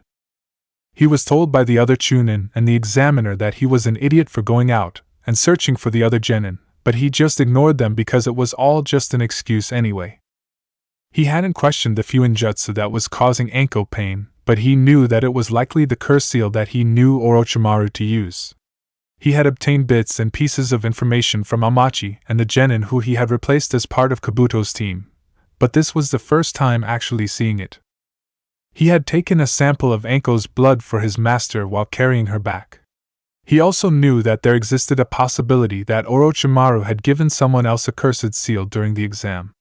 He was told by the other Chunin and the examiner that he was an idiot for going out and searching for the other genin, but he just ignored them because it was all just an excuse anyway. He hadn't questioned the Fuinjutsu that was causing Anko pain, but he knew that it was likely the curse seal that he knew Orochimaru to use. He had obtained bits and pieces of information from Amachi and the genin who he had replaced as part of Kabuto's team, but this was the first time actually seeing it. He had taken a sample of Anko's blood for his master while carrying her back. He also knew that there existed a possibility that Orochimaru had given someone else a cursed seal during the exam.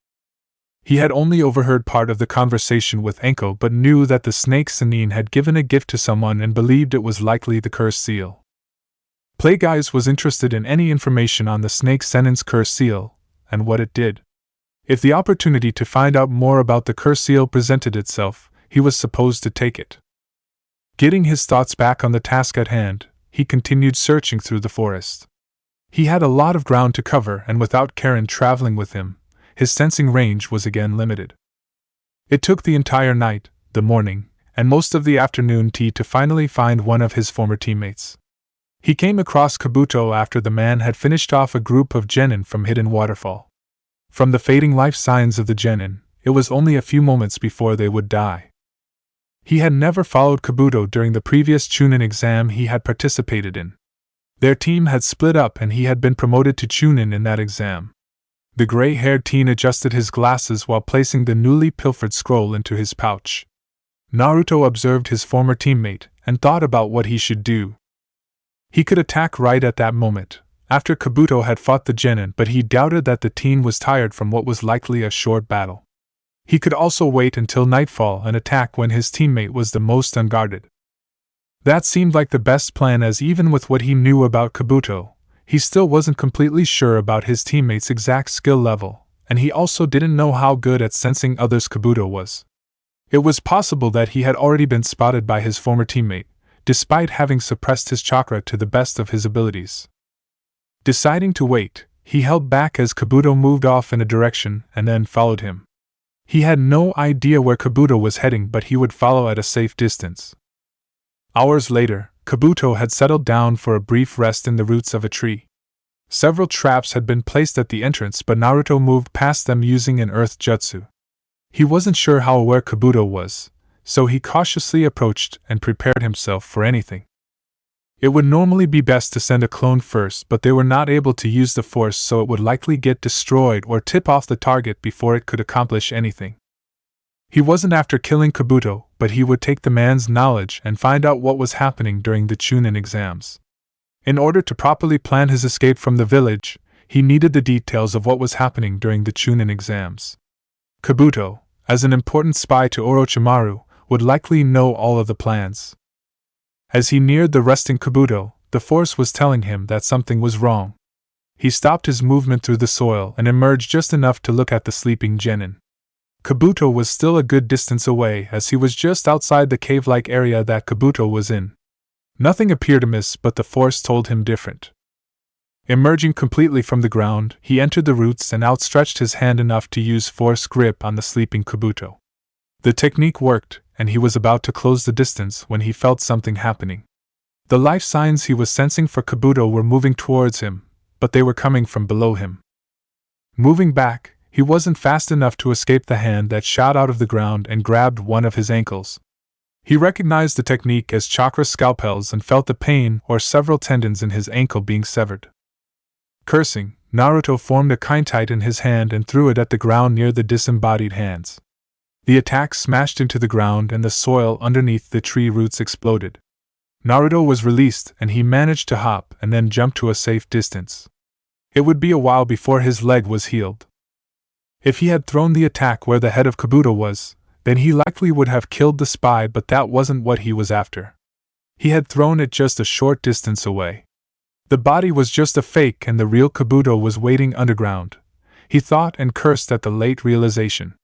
He had only overheard part of the conversation with Anko, but knew that the snake Sannin had given a gift to someone and believed it was likely the cursed seal. Plague Eyes was interested in any information on the snake Sannin's cursed seal, and what it did. If the opportunity to find out more about the cursed seal presented itself, he was supposed to take it. Getting his thoughts back on the task at hand, he continued searching through the forest. He had a lot of ground to cover, and without Karen traveling with him, his sensing range was again limited. It took the entire night, the morning, and most of the afternoon tea to finally find one of his former teammates. He came across Kabuto after the man had finished off a group of genin from Hidden Waterfall. From the fading life signs of the genin, it was only a few moments before they would die. He had never followed Kabuto during the previous Chunin exam he had participated in. Their team had split up and he had been promoted to Chunin in that exam. The gray-haired teen adjusted his glasses while placing the newly pilfered scroll into his pouch. Naruto observed his former teammate and thought about what he should do. He could attack right at that moment, after Kabuto had fought the genin, but he doubted that the teen was tired from what was likely a short battle. He could also wait until nightfall and attack when his teammate was the most unguarded. That seemed like the best plan, as even with what he knew about Kabuto, he still wasn't completely sure about his teammate's exact skill level, and he also didn't know how good at sensing others Kabuto was. It was possible that he had already been spotted by his former teammate, despite having suppressed his chakra to the best of his abilities. Deciding to wait, he held back as Kabuto moved off in a direction and then followed him. He had no idea where Kabuto was heading, but he would follow at a safe distance. Hours later, Kabuto had settled down for a brief rest in the roots of a tree. Several traps had been placed at the entrance, but Naruto moved past them using an earth jutsu. He wasn't sure how aware Kabuto was, so he cautiously approached and prepared himself for anything. It would normally be best to send a clone first, but they were not able to use the force, so it would likely get destroyed or tip off the target before it could accomplish anything. He wasn't after killing Kabuto, but he would take the man's knowledge and find out what was happening during the Chunin exams. In order to properly plan his escape from the village, he needed the details of what was happening during the Chunin exams. Kabuto, as an important spy to Orochimaru, would likely know all of the plans. As he neared the resting Kabuto, the force was telling him that something was wrong. He stopped his movement through the soil and emerged just enough to look at the sleeping genin. Kabuto was still a good distance away, as he was just outside the cave-like area that Kabuto was in. Nothing appeared amiss, but the force told him different. Emerging completely from the ground, he entered the roots and outstretched his hand enough to use force grip on the sleeping Kabuto. The technique worked, and he was about to close the distance when he felt something happening. The life signs he was sensing for Kabuto were moving towards him, but they were coming from below him. Moving back, he wasn't fast enough to escape the hand that shot out of the ground and grabbed one of his ankles. He recognized the technique as chakra scalpels and felt the pain or several tendons in his ankle being severed. Cursing, Naruto formed a kaintite in his hand and threw it at the ground near the disembodied hands. The attack smashed into the ground and the soil underneath the tree roots exploded. Naruto was released and he managed to hop and then jump to a safe distance. It would be a while before his leg was healed. If he had thrown the attack where the head of Kabuto was, then he likely would have killed the spy, but that wasn't what he was after. He had thrown it just a short distance away. The body was just a fake and the real Kabuto was waiting underground, he thought, and cursed at the late realization.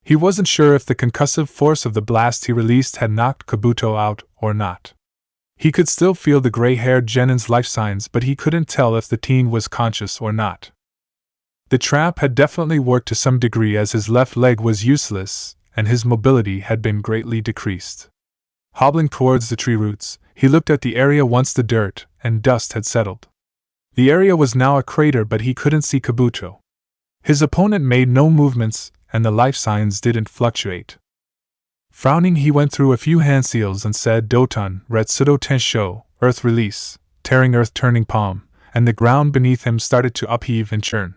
He wasn't sure if the concussive force of the blast he released had knocked Kabuto out or not. He could still feel the gray-haired Genin's life signs, but he couldn't tell if the teen was conscious or not. The trap had definitely worked to some degree, as his left leg was useless and his mobility had been greatly decreased. Hobbling towards the tree roots, he looked at the area once the dirt and dust had settled. The area was now a crater, but he couldn't see Kabuto. His opponent made no movements, and the life signs didn't fluctuate. Frowning, he went through a few hand seals and said Doton, Retsudo Tensho, Earth Release, tearing earth turning palm, and the ground beneath him started to upheave and churn.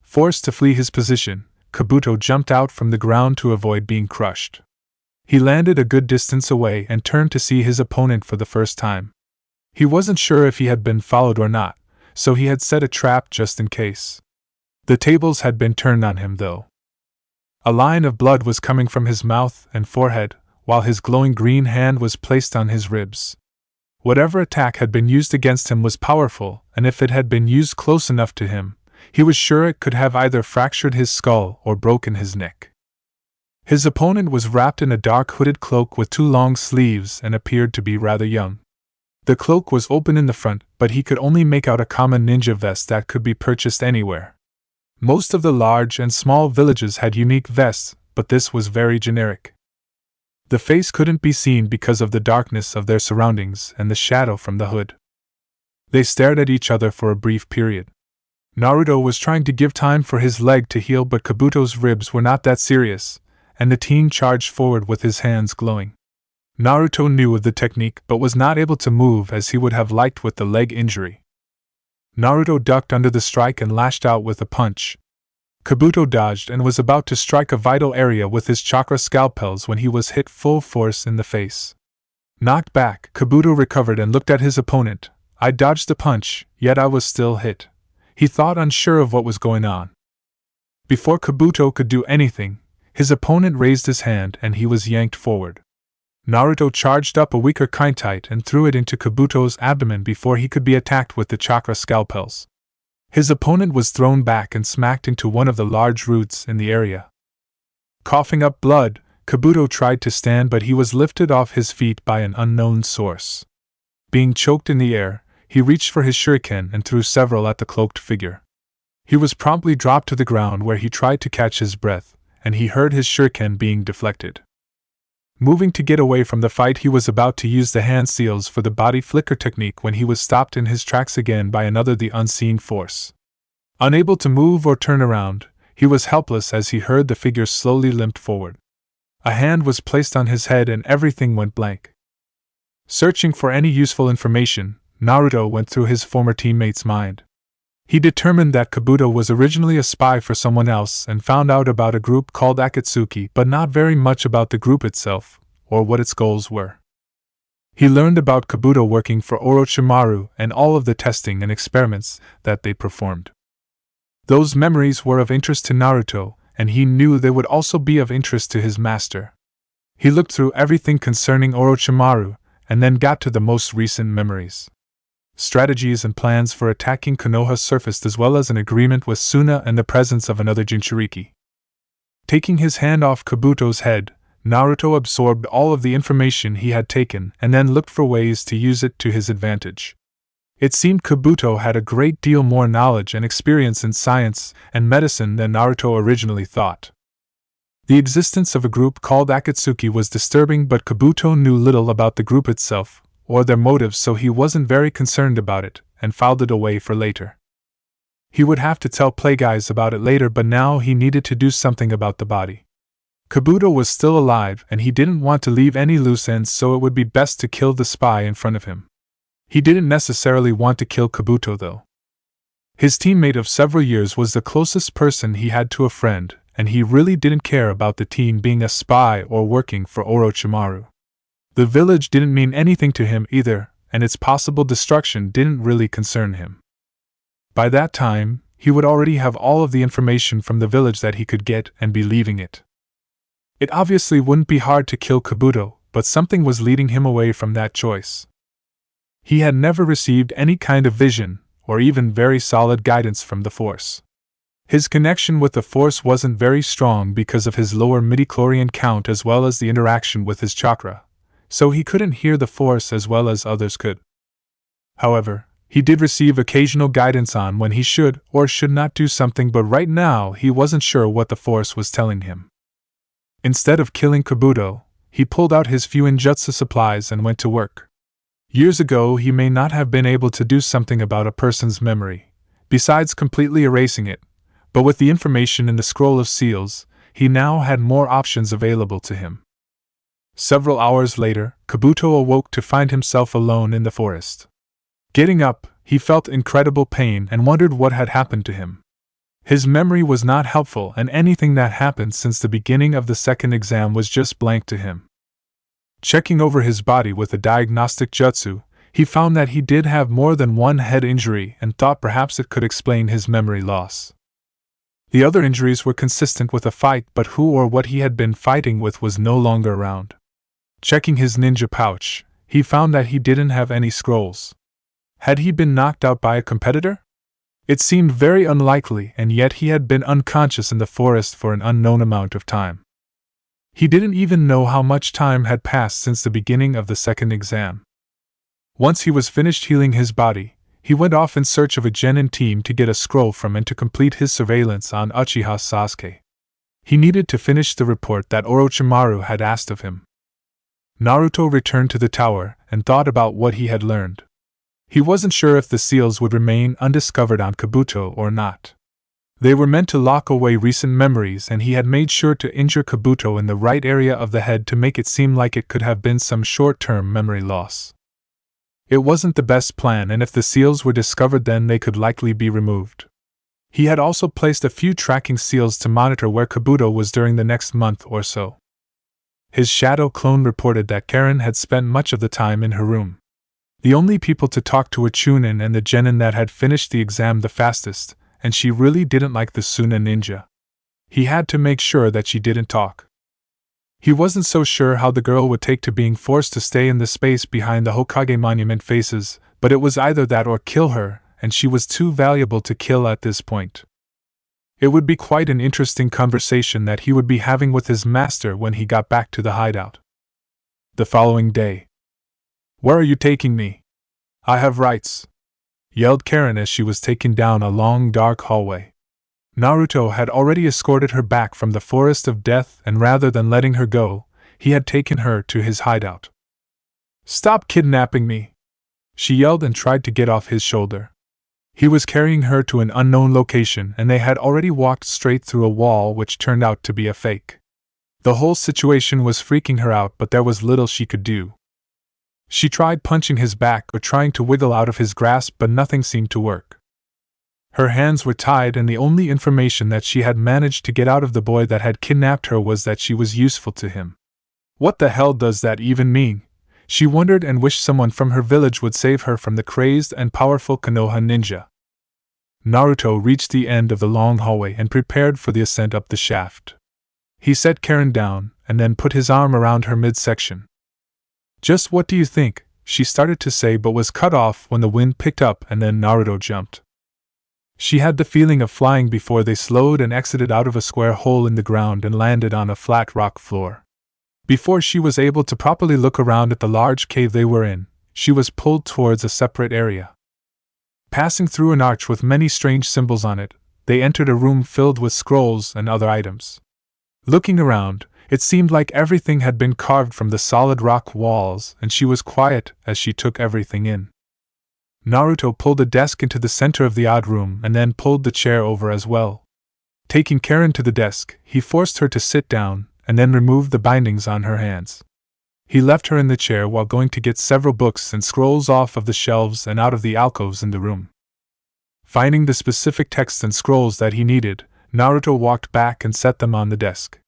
Forced to flee his position, Kabuto jumped out from the ground to avoid being crushed. He landed a good distance away and turned to see his opponent for the first time. He wasn't sure if he had been followed or not, so he had set a trap just in case. The tables had been turned on him, though. A line of blood was coming from his mouth and forehead, while his glowing green hand was placed on his ribs. Whatever attack had been used against him was powerful, and if it had been used close enough to him, he was sure it could have either fractured his skull or broken his neck. His opponent was wrapped in a dark hooded cloak with 2 long sleeves and appeared to be rather young. The cloak was open in the front, but he could only make out a common ninja vest that could be purchased anywhere. Most of the large and small villages had unique vests, but this was very generic. The face couldn't be seen because of the darkness of their surroundings and the shadow from the hood. They stared at each other for a brief period. Naruto was trying to give time for his leg to heal, but Kabuto's ribs were not that serious, and the teen charged forward with his hands glowing. Naruto knew of the technique but was not able to move as he would have liked with the leg injury. Naruto ducked under the strike and lashed out with a punch. Kabuto dodged and was about to strike a vital area with his chakra scalpels when he was hit full force in the face. Knocked back, Kabuto recovered and looked at his opponent. I dodged the punch, yet I was still hit. He thought, unsure of what was going on. Before Kabuto could do anything, his opponent raised his hand and he was yanked forward. Naruto charged up a weaker kainite and threw it into Kabuto's abdomen before he could be attacked with the chakra scalpels. His opponent was thrown back and smacked into one of the large roots in the area. Coughing up blood, Kabuto tried to stand, but he was lifted off his feet by an unknown source. Being choked in the air, he reached for his shuriken and threw several at the cloaked figure. He was promptly dropped to the ground, where he tried to catch his breath, and he heard his shuriken being deflected. Moving to get away from the fight, he was about to use the hand seals for the body flicker technique when he was stopped in his tracks again by another, the unseen force. Unable to move or turn around, he was helpless as he heard the figure slowly limp forward. A hand was placed on his head and everything went blank. Searching for any useful information, Naruto went through his former teammate's mind. He determined that Kabuto was originally a spy for someone else and found out about a group called Akatsuki, but not very much about the group itself, or what its goals were. He learned about Kabuto working for Orochimaru and all of the testing and experiments that they performed. Those memories were of interest to Naruto, and he knew they would also be of interest to his master. He looked through everything concerning Orochimaru, and then got to the most recent memories. Strategies and plans for attacking Konoha surfaced, as well as an agreement with Suna and the presence of another Jinchuriki. Taking his hand off Kabuto's head, Naruto absorbed all of the information he had taken and then looked for ways to use it to his advantage. It seemed Kabuto had a great deal more knowledge and experience in science and medicine than Naruto originally thought. The existence of a group called Akatsuki was disturbing, but Kabuto knew little about the group itself or their motives, so he wasn't very concerned about it, and filed it away for later. He would have to tell Playguys about it later, but now he needed to do something about the body. Kabuto was still alive, and he didn't want to leave any loose ends, so it would be best to kill the spy in front of him. He didn't necessarily want to kill Kabuto, though. His teammate of several years was the closest person he had to a friend, and he really didn't care about the teen being a spy or working for Orochimaru. The village didn't mean anything to him either, and its possible destruction didn't really concern him. By that time, he would already have all of the information from the village that he could get and be leaving it. It obviously wouldn't be hard to kill Kabuto, but something was leading him away from that choice. He had never received any kind of vision, or even very solid guidance from the Force. His connection with the Force wasn't very strong because of his lower midichlorian count as well as the interaction with his chakra, so he couldn't hear the Force as well as others could. However, he did receive occasional guidance on when he should or should not do something, but right now he wasn't sure what the Force was telling him. Instead of killing Kabuto, he pulled out his few ninjutsu supplies and went to work. Years ago he may not have been able to do something about a person's memory, besides completely erasing it, but with the information in the scroll of seals, he now had more options available to him. Several hours later, Kabuto awoke to find himself alone in the forest. Getting up, he felt incredible pain and wondered what had happened to him. His memory was not helpful, and anything that happened since the beginning of the second exam was just blank to him. Checking over his body with a diagnostic jutsu, he found that he did have more than one head injury and thought perhaps it could explain his memory loss. The other injuries were consistent with a fight, but who or what he had been fighting with was no longer around. Checking his ninja pouch, he found that he didn't have any scrolls. Had he been knocked out by a competitor? It seemed very unlikely, and yet he had been unconscious in the forest for an unknown amount of time. He didn't even know how much time had passed since the beginning of the second exam. Once he was finished healing his body, he went off in search of a genin team to get a scroll from and to complete his surveillance on Uchiha Sasuke. He needed to finish the report that Orochimaru had asked of him. Naruto returned to the tower and thought about what he had learned. He wasn't sure if the seals would remain undiscovered on Kabuto or not. They were meant to lock away recent memories, and he had made sure to injure Kabuto in the right area of the head to make it seem like it could have been some short-term memory loss. It wasn't the best plan, and if the seals were discovered, then they could likely be removed. He had also placed a few tracking seals to monitor where Kabuto was during the next month or so. His shadow clone reported that Karen had spent much of the time in her room. The only people to talk to were Chunin and the genin that had finished the exam the fastest, and she really didn't like the Suna ninja. He had to make sure that she didn't talk. He wasn't so sure how the girl would take to being forced to stay in the space behind the Hokage monument faces, but it was either that or kill her, and she was too valuable to kill at this point. It would be quite an interesting conversation that he would be having with his master when he got back to the hideout. The following day. "Where are you taking me? I have rights," yelled Karen as she was taken down a long dark hallway. Naruto had already escorted her back from the Forest of Death, and rather than letting her go, he had taken her to his hideout. "Stop kidnapping me!" she yelled and tried to get off his shoulder. He was carrying her to an unknown location, and they had already walked straight through a wall which turned out to be a fake. The whole situation was freaking her out, but there was little she could do. She tried punching his back or trying to wiggle out of his grasp, but nothing seemed to work. Her hands were tied, and the only information that she had managed to get out of the boy that had kidnapped her was that she was useful to him. What the hell does that even mean? She wondered and wished someone from her village would save her from the crazed and powerful Konoha ninja. Naruto reached the end of the long hallway and prepared for the ascent up the shaft. He set Karen down, and then put his arm around her midsection. "Just what do you think?" she started to say, but was cut off when the wind picked up and then Naruto jumped. She had the feeling of flying before they slowed and exited out of a square hole in the ground and landed on a flat rock floor. Before she was able to properly look around at the large cave they were in, she was pulled towards a separate area. Passing through an arch with many strange symbols on it, they entered a room filled with scrolls and other items. Looking around, it seemed like everything had been carved from the solid rock walls, and she was quiet as she took everything in. Naruto pulled a desk into the center of the odd room and then pulled the chair over as well. Taking Karen to the desk, he forced her to sit down, and then removed the bindings on her hands. He left her in the chair while going to get several books and scrolls off of the shelves and out of the alcoves in the room. Finding the specific texts and scrolls that he needed, Naruto walked back and set them on the desk.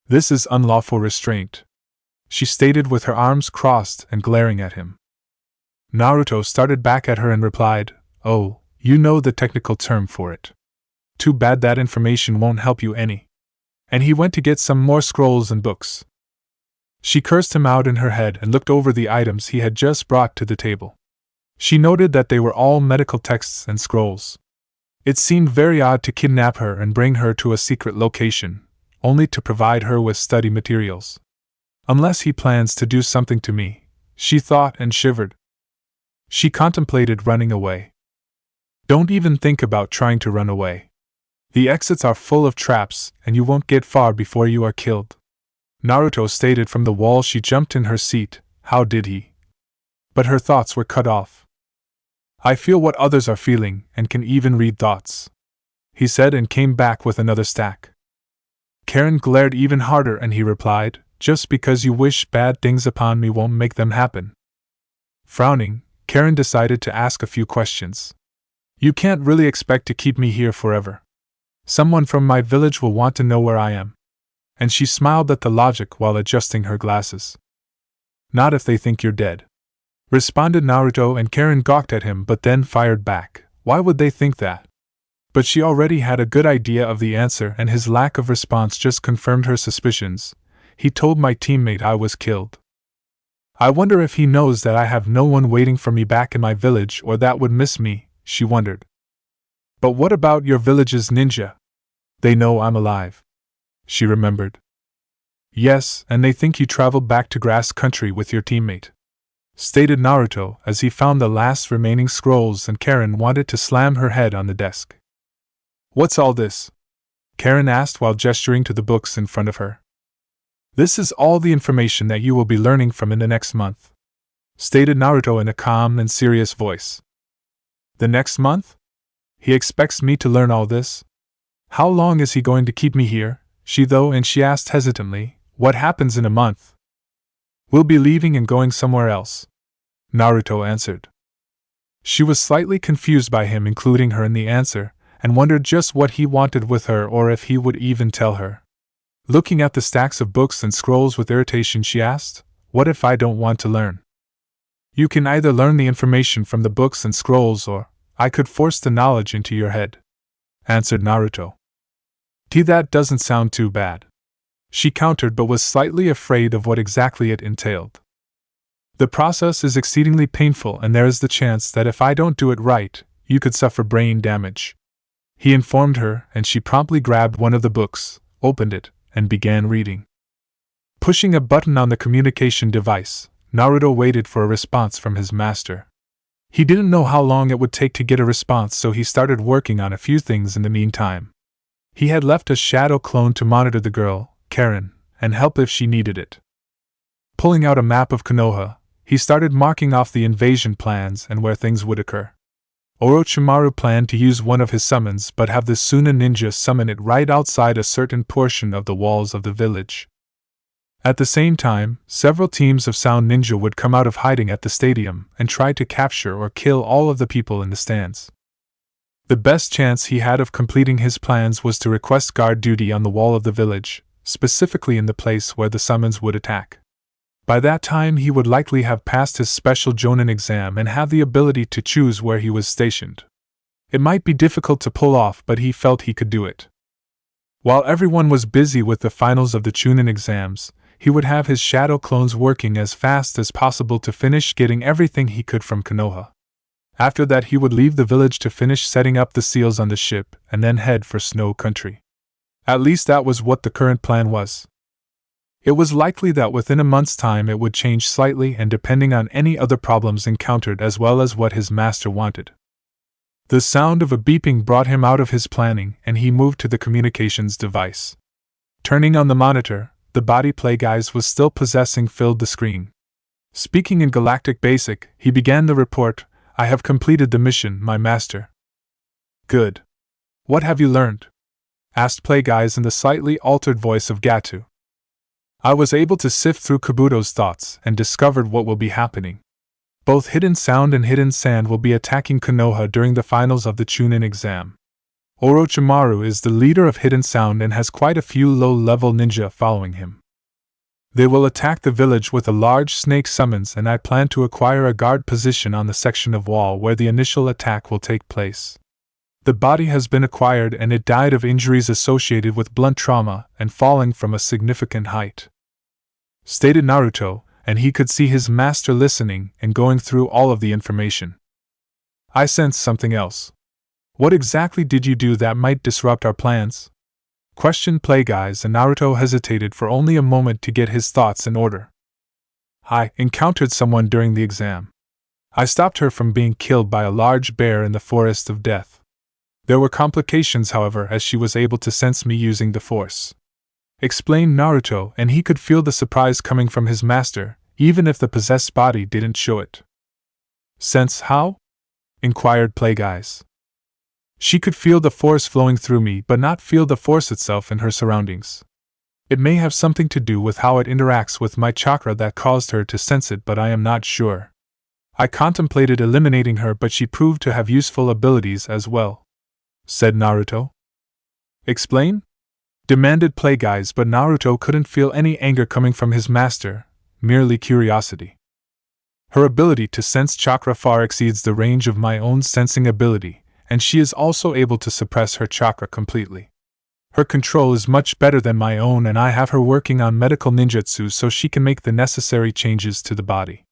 "This is unlawful restraint," she stated with her arms crossed and glaring at him. Naruto started back at her and replied, "Oh, You know the technical term for it. Too bad that information won't help you any. And he went to get some more scrolls and books. She cursed him out in her head and looked over the items he had just brought to the table. She noted that they were all medical texts and scrolls. It seemed very odd to kidnap her and bring her to a secret location, only to provide her with study materials. Unless he plans to do something to me, she thought and shivered. She contemplated running away. Don't even think about trying to run away. The exits are full of traps, and you won't get far before you are killed. Naruto stated from the wall. She jumped in her seat. How did he? But her thoughts were cut off. I feel what others are feeling, and can even read thoughts, he said, and came back with another stack. Karen glared even harder, and he replied, just because you wish bad things upon me won't make them happen. Frowning, Karen decided to ask a few questions. You can't really expect to keep me here forever. Someone from my village will want to know where I am. And she smiled at the logic while adjusting her glasses. Not if they think you're dead, responded Naruto, and Karen gawked at him but then fired back. Why would they think that? But she already had a good idea of the answer, and his lack of response just confirmed her suspicions. He told my teammate I was killed. I wonder if he knows that I have no one waiting for me back in my village, or that would miss me, she wondered. But what about your village's ninja? They know I'm alive, she remembered. Yes, and they think you traveled back to Grass Country with your teammate, stated Naruto as he found the last remaining scrolls, and Karen wanted to slam her head on the desk. What's all this? Karen asked while gesturing to the books in front of her. This is all the information that you will be learning from in the next month, stated Naruto in a calm and serious voice. The next month? He expects me to learn all this? How long is he going to keep me here? And she asked hesitantly, what happens in a month? We'll be leaving and going somewhere else, Naruto answered. She was slightly confused by him including her in the answer, and wondered just what he wanted with her, or if he would even tell her. Looking at the stacks of books and scrolls with irritation, she asked, what if I don't want to learn? You can either learn the information from the books and scrolls, or I could force the knowledge into your head, answered Naruto. That doesn't sound too bad, she countered, but was slightly afraid of what exactly it entailed. The process is exceedingly painful, and there is the chance that if I don't do it right, you could suffer brain damage, he informed her, and she promptly grabbed one of the books, opened it, and began reading. Pushing a button on the communication device, Naruto waited for a response from his master. He didn't know how long it would take to get a response, so he started working on a few things in the meantime. He had left a shadow clone to monitor the girl, Karen, and help if she needed it. Pulling out a map of Konoha, he started marking off the invasion plans and where things would occur. Orochimaru planned to use one of his summons, but have the Suna ninja summon it right outside a certain portion of the walls of the village. At the same time, several teams of sound ninja would come out of hiding at the stadium and try to capture or kill all of the people in the stands. The best chance he had of completing his plans was to request guard duty on the wall of the village, specifically in the place where the summons would attack. By that time he would likely have passed his special Jonin exam and have the ability to choose where he was stationed. It might be difficult to pull off, but he felt he could do it. While everyone was busy with the finals of the Chunin exams, he would have his shadow clones working as fast as possible to finish getting everything he could from Konoha. After that he would leave the village to finish setting up the seals on the ship and then head for Snow Country. At least that was what the current plan was. It was likely that within a month's time it would change slightly, and depending on any other problems encountered as well as what his master wanted. The sound of a beeping brought him out of his planning, and he moved to the communications device. Turning on the monitor, the body play guise was still possessing filled the screen. Speaking in Galactic Basic, he began the report. I have completed the mission, my master. Good. What have you learned? Asked Plagueyes in the slightly altered voice of Gatu. I was able to sift through Kabuto's thoughts and discovered what will be happening. Both Hidden Sound and Hidden Sand will be attacking Konoha during the finals of the Chunin exam. Orochimaru is the leader of Hidden Sound and has quite a few low-level ninja following him. They will attack the village with a large snake summons, and I plan to acquire a guard position on the section of wall where the initial attack will take place. The body has been acquired and it died of injuries associated with blunt trauma and falling from a significant height," stated Naruto, and he could see his master listening and going through all of the information. "I sense something else. What exactly did you do that might disrupt our plans?" questioned Plagueyes, and Naruto hesitated for only a moment to get his thoughts in order. "I encountered someone during the exam. I stopped her from being killed by a large bear in the Forest of Death. There were complications, however, as she was able to sense me using the Force," explained Naruto, and he could feel the surprise coming from his master, even if the possessed body didn't show it. "Sense how?" inquired Plagueyes. "She could feel the Force flowing through me but not feel the Force itself in her surroundings. It may have something to do with how it interacts with my chakra that caused her to sense it, but I am not sure. I contemplated eliminating her, but she proved to have useful abilities as well," said Naruto. "Explain?" demanded Plagueyes, but Naruto couldn't feel any anger coming from his master, merely curiosity. "Her ability to sense chakra far exceeds the range of my own sensing ability, and she is also able to suppress her chakra completely. Her control is much better than my own, and I have her working on medical ninjutsu so she can make the necessary changes to the body.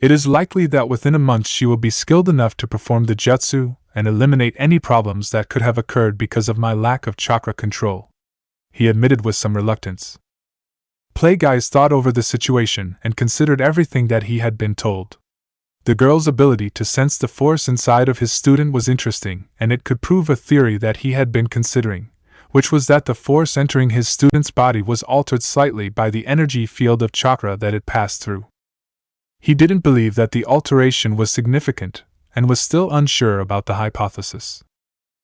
It is likely that within a month she will be skilled enough to perform the jutsu and eliminate any problems that could have occurred because of my lack of chakra control," he admitted with some reluctance. Plagueyes thought over the situation and considered everything that he had been told. The girl's ability to sense the Force inside of his student was interesting, and it could prove a theory that he had been considering, which was that the Force entering his student's body was altered slightly by the energy field of chakra that it passed through. He didn't believe that the alteration was significant, and was still unsure about the hypothesis.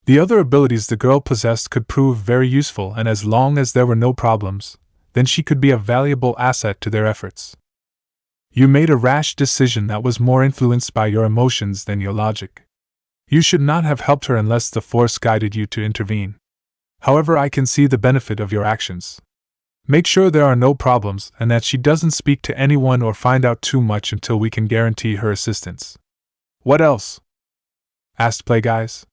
The other abilities the girl possessed could prove very useful, and as long as there were no problems, then she could be a valuable asset to their efforts. "You made a rash decision that was more influenced by your emotions than your logic. You should not have helped her unless the Force guided you to intervene. However, I can see the benefit of your actions. Make sure there are no problems and that she doesn't speak to anyone or find out too much until we can guarantee her assistance." "What else?" asked Plagueyes.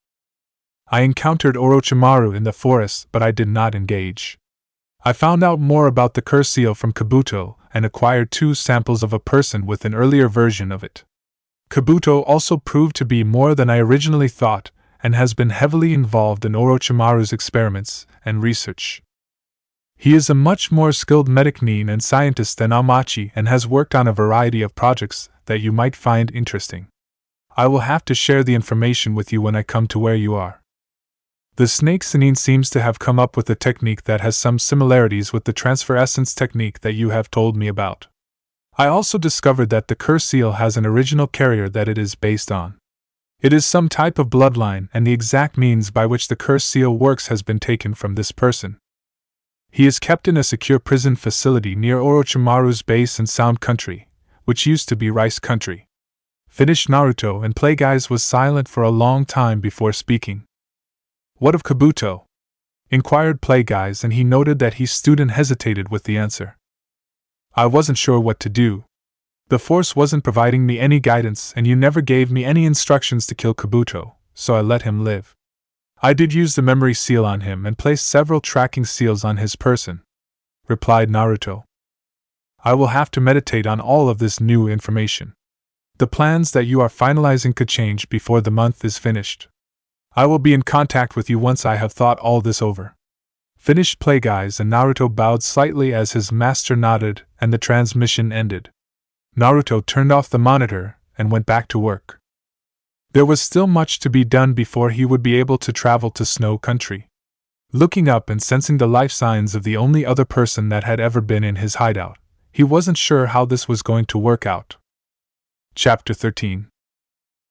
"I encountered Orochimaru in the forest, but I did not engage. I found out more about the curse seal from Kabuto and acquired 2 samples of a person with an earlier version of it. Kabuto also proved to be more than I originally thought and has been heavily involved in Orochimaru's experiments and research. He is a much more skilled medic and scientist than Amachi and has worked on a variety of projects that you might find interesting. I will have to share the information with you when I come to where you are. The snake Sannin seems to have come up with a technique that has some similarities with the transfer essence technique that you have told me about. I also discovered that the curse seal has an original carrier that it is based on. It is some type of bloodline, and the exact means by which the curse seal works has been taken from this person. He is kept in a secure prison facility near Orochimaru's base in Sound Country, which used to be Rice Country," finished Naruto, and Plagueyes was silent for a long time before speaking. "What of Kabuto?" inquired Plagueyes, and he noted that his student hesitated with the answer. "I wasn't sure what to do. The Force wasn't providing me any guidance, and you never gave me any instructions to kill Kabuto, so I let him live. I did use the memory seal on him and placed several tracking seals on his person," replied Naruto. "I will have to meditate on all of this new information. The plans that you are finalizing could change before the month is finished. I will be in contact with you once I have thought all this over," finished Plagueyes, and Naruto bowed slightly as his master nodded, and the transmission ended. Naruto turned off the monitor and went back to work. There was still much to be done before he would be able to travel to Snow Country. Looking up and sensing the life signs of the only other person that had ever been in his hideout, he wasn't sure how this was going to work out. Chapter 13.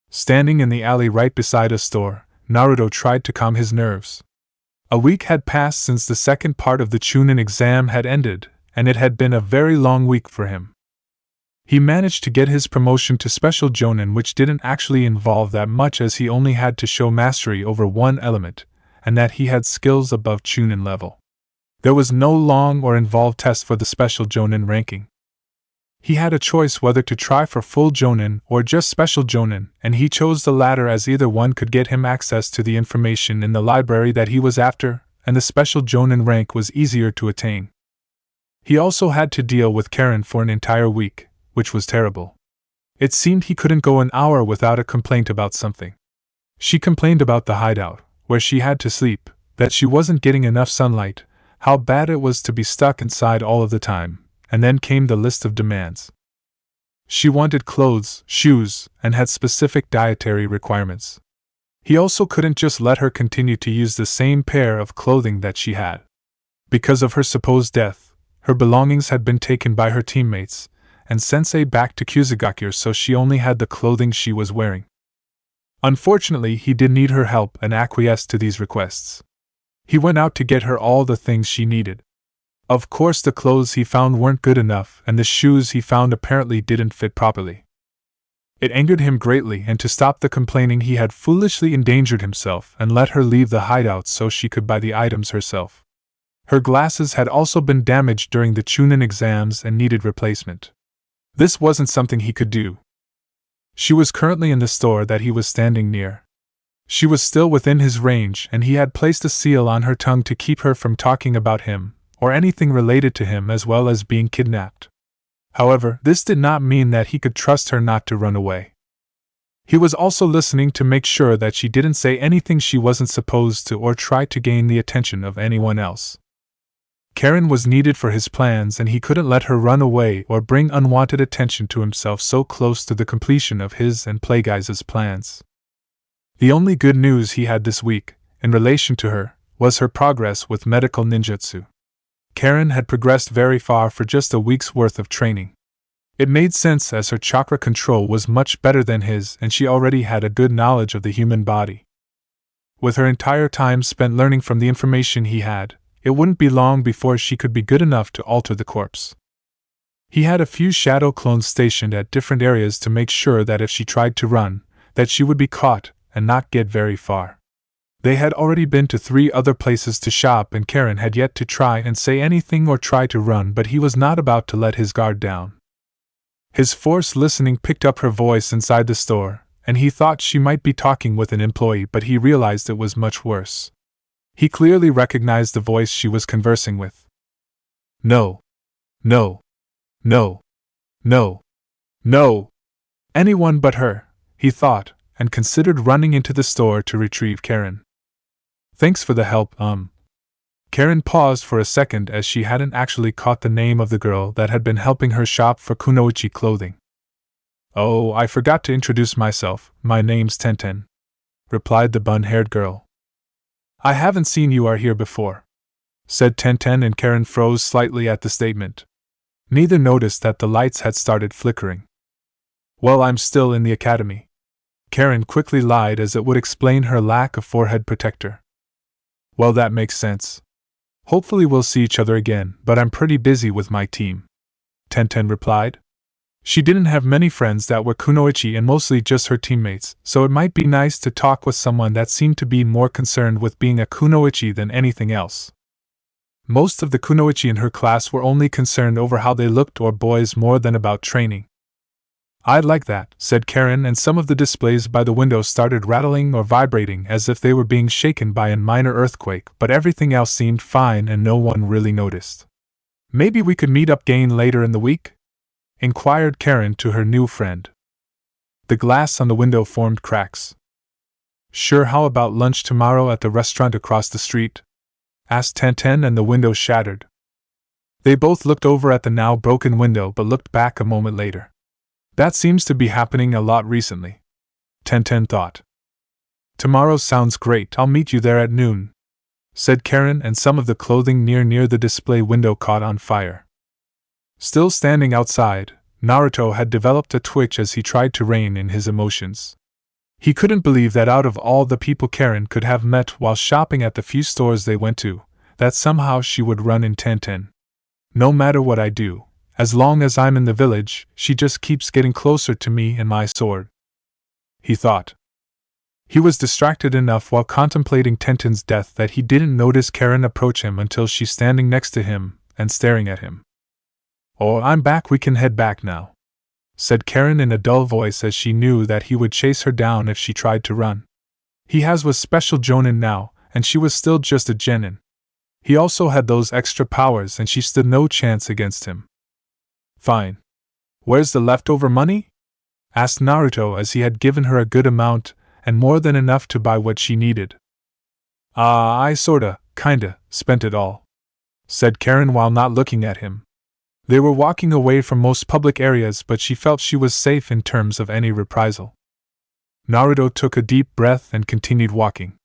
Standing in the alley right beside a store, Naruto tried to calm his nerves. A week had passed since the second part of the Chunin exam had ended, and it had been a very long week for him. He managed to get his promotion to Special Jonin, which didn't actually involve that much as he only had to show mastery over one element, and that he had skills above Chunin level. There was no long or involved test for the special Jonin ranking. He had a choice whether to try for full Jonin or just special Jonin, and he chose the latter as either one could get him access to the information in the library that he was after, and the special Jonin rank was easier to attain. He also had to deal with Karen for an entire week, which was terrible. It seemed he couldn't go an hour without a complaint about something. She complained about the hideout, where she had to sleep, that she wasn't getting enough sunlight, how bad it was to be stuck inside all of the time, and then came the list of demands. She wanted clothes, shoes, and had specific dietary requirements. He also couldn't just let her continue to use the same pair of clothing that she had. Because of her supposed death, her belongings had been taken by her teammates, and Sensei back to Kusugakure, so she only had the clothing she was wearing. Unfortunately, he did need her help and acquiesced to these requests. He went out to get her all the things she needed. Of course, the clothes he found weren't good enough, and the shoes he found apparently didn't fit properly. It angered him greatly, and to stop the complaining, he had foolishly endangered himself and let her leave the hideout so she could buy the items herself. Her glasses had also been damaged during the Chunin exams and needed replacement. This wasn't something he could do. She was currently in the store that he was standing near. She was still within his range, and he had placed a seal on her tongue to keep her from talking about him, or anything related to him, as well as being kidnapped. However, this did not mean that he could trust her not to run away. He was also listening to make sure that she didn't say anything she wasn't supposed to or try to gain the attention of anyone else. Karen was needed for his plans, and he couldn't let her run away or bring unwanted attention to himself so close to the completion of his and Plagueis' plans. The only good news he had this week, in relation to her, was her progress with medical ninjutsu. Karen had progressed very far for just a week's worth of training. It made sense as her chakra control was much better than his, and she already had a good knowledge of the human body. With her entire time spent learning from the information he had, it wouldn't be long before she could be good enough to alter the corpse. He had a few shadow clones stationed at different areas to make sure that if she tried to run, that she would be caught and not get very far. They had already been to 3 other places to shop, and Karen had yet to try and say anything or try to run, but he was not about to let his guard down. His force listening picked up her voice inside the store, and he thought she might be talking with an employee, but he realized it was much worse. He clearly recognized the voice she was conversing with. No. No. No. No. No. Anyone but her, he thought, and considered running into the store to retrieve Karen. Thanks for the help, Karen paused for a second as she hadn't actually caught the name of the girl that had been helping her shop for kunoichi clothing. Oh, I forgot to introduce myself, my name's Tenten, replied the bun-haired girl. I haven't seen you are here before, said Tenten, and Karen froze slightly at the statement. Neither noticed that the lights had started flickering. Well, I'm still in the academy. Karen quickly lied, as it would explain her lack of forehead protector. Well, that makes sense. Hopefully we'll see each other again, but I'm pretty busy with my team, Tenten replied. She didn't have many friends that were kunoichi, and mostly just her teammates, so it might be nice to talk with someone that seemed to be more concerned with being a kunoichi than anything else. Most of the kunoichi in her class were only concerned over how they looked or boys more than about training. I'd like that, said Karen, and some of the displays by the window started rattling or vibrating as if they were being shaken by a minor earthquake, but everything else seemed fine and no one really noticed. Maybe we could meet up again later in the week? Inquired Karen to her new friend. The glass on the window formed cracks. Sure, how about lunch tomorrow at the restaurant across the street? Asked Tenten, and the window shattered. They both looked over at the now broken window but looked back a moment later. That seems to be happening a lot recently, Tenten thought. Tomorrow sounds great, I'll meet you there at noon, said Karen, and some of the clothing near the display window caught on fire. Still standing outside, Naruto had developed a twitch as he tried to rein in his emotions. He couldn't believe that out of all the people Karen could have met while shopping at the few stores they went to, that somehow she would run in Tenten. No matter what I do, as long as I'm in the village, she just keeps getting closer to me and my sword, he thought. He was distracted enough while contemplating Tenten's death that he didn't notice Karen approach him until she's standing next to him and staring at him. "Oh, I'm back, we can head back now," said Karen in a dull voice as she knew that he would chase her down if she tried to run. He was special Jonin now, and she was still just a genin. He also had those extra powers and she stood no chance against him. "Fine. Where's the leftover money?" asked Naruto as he had given her a good amount, and more than enough to buy what she needed. I kinda, spent it all," said Karen while not looking at him. They were walking away from most public areas, but she felt she was safe in terms of any reprisal. Naruto took a deep breath and continued walking.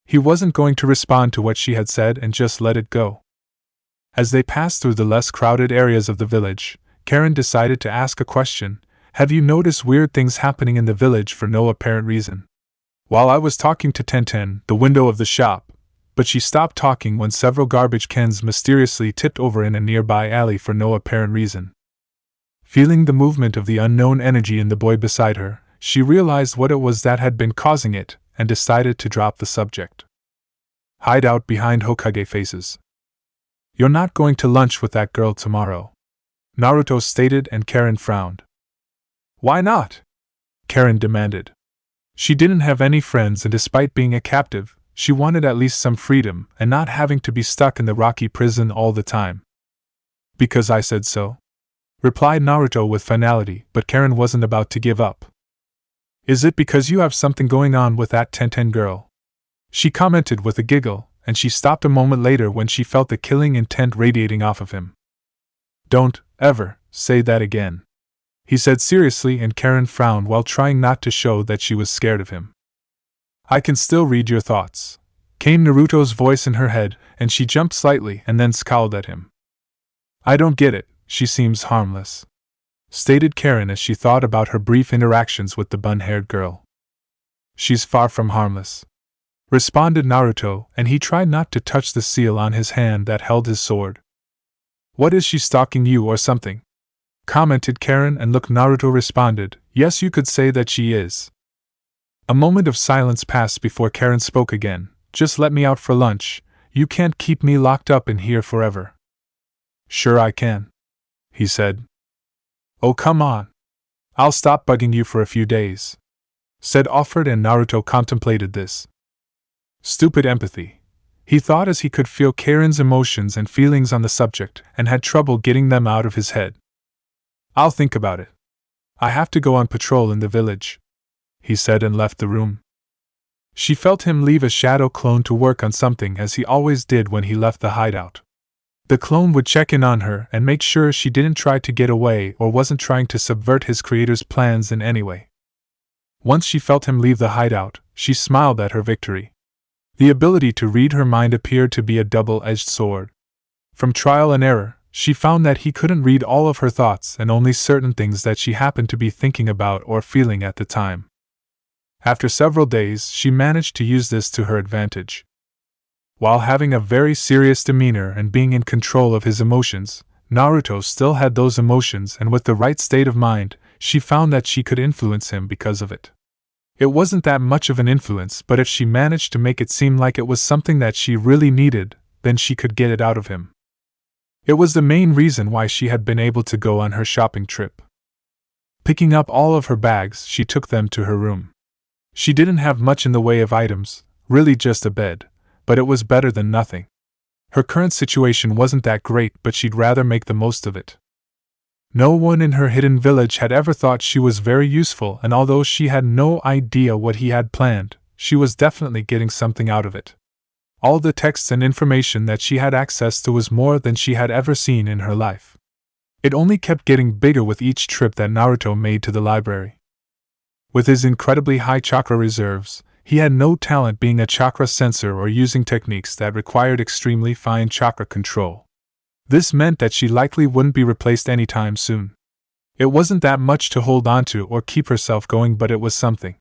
He wasn't going to respond to what she had said and just let it go. As they passed through the less crowded areas of the village, Karen decided to ask a question. "Have you noticed weird things happening in the village for no apparent reason?" "While I was talking to Tenten, the window of the shop," but she stopped talking when several garbage cans mysteriously tipped over in a nearby alley for no apparent reason. Feeling the movement of the unknown energy in the boy beside her, she realized what it was that had been causing it, and decided to drop the subject. "Hide out behind Hokage faces. You're not going to lunch with that girl tomorrow," Naruto stated, and Karen frowned. "Why not?" Karen demanded. She didn't have any friends, and despite being a captive, she wanted at least some freedom and not having to be stuck in the rocky prison all the time. "Because I said so," replied Naruto with finality, but Karen wasn't about to give up. "Is it because you have something going on with that Tenten girl?" she commented with a giggle, and she stopped a moment later when she felt the killing intent radiating off of him. "Don't ever say that again," he said seriously, and Karen frowned while trying not to show that she was scared of him. "I can still read your thoughts," came Naruto's voice in her head, and she jumped slightly and then scowled at him. "I don't get it, she seems harmless," stated Karen as she thought about her brief interactions with the bun-haired girl. "She's far from harmless," responded Naruto, and he tried not to touch the seal on his hand that held his sword. "What, is she stalking you or something?" commented Karen, and Naruto responded, "Yes, you could say that she is." A moment of silence passed before Karen spoke again. "Just let me out for lunch, you can't keep me locked up in here forever." "Sure I can," he said. "Oh, come on. I'll stop bugging you for a few days," said Offred, and Naruto contemplated this. Stupid empathy, he thought as he could feel Karen's emotions and feelings on the subject and had trouble getting them out of his head. "I'll think about it. I have to go on patrol in the village," he said, and left the room. She felt him leave a shadow clone to work on something, as he always did when he left the hideout. The clone would check in on her and make sure she didn't try to get away or wasn't trying to subvert his creator's plans in any way. Once she felt him leave the hideout, she smiled at her victory. The ability to read her mind appeared to be a double-edged sword. From trial and error, she found that he couldn't read all of her thoughts and only certain things that she happened to be thinking about or feeling at the time. After several days, she managed to use this to her advantage. While having a very serious demeanor and being in control of his emotions, Naruto still had those emotions, and with the right state of mind, she found that she could influence him because of it. It wasn't that much of an influence, but if she managed to make it seem like it was something that she really needed, then she could get it out of him. It was the main reason why she had been able to go on her shopping trip. Picking up all of her bags, she took them to her room. She didn't have much in the way of items, really just a bed, but it was better than nothing. Her current situation wasn't that great, but she'd rather make the most of it. No one in her hidden village had ever thought she was very useful, and although she had no idea what he had planned, she was definitely getting something out of it. All the texts and information that she had access to was more than she had ever seen in her life. It only kept getting bigger with each trip that Naruto made to the library. With his incredibly high chakra reserves, he had no talent being a chakra sensor or using techniques that required extremely fine chakra control. This meant that she likely wouldn't be replaced anytime soon. It wasn't that much to hold onto or keep herself going, but it was something.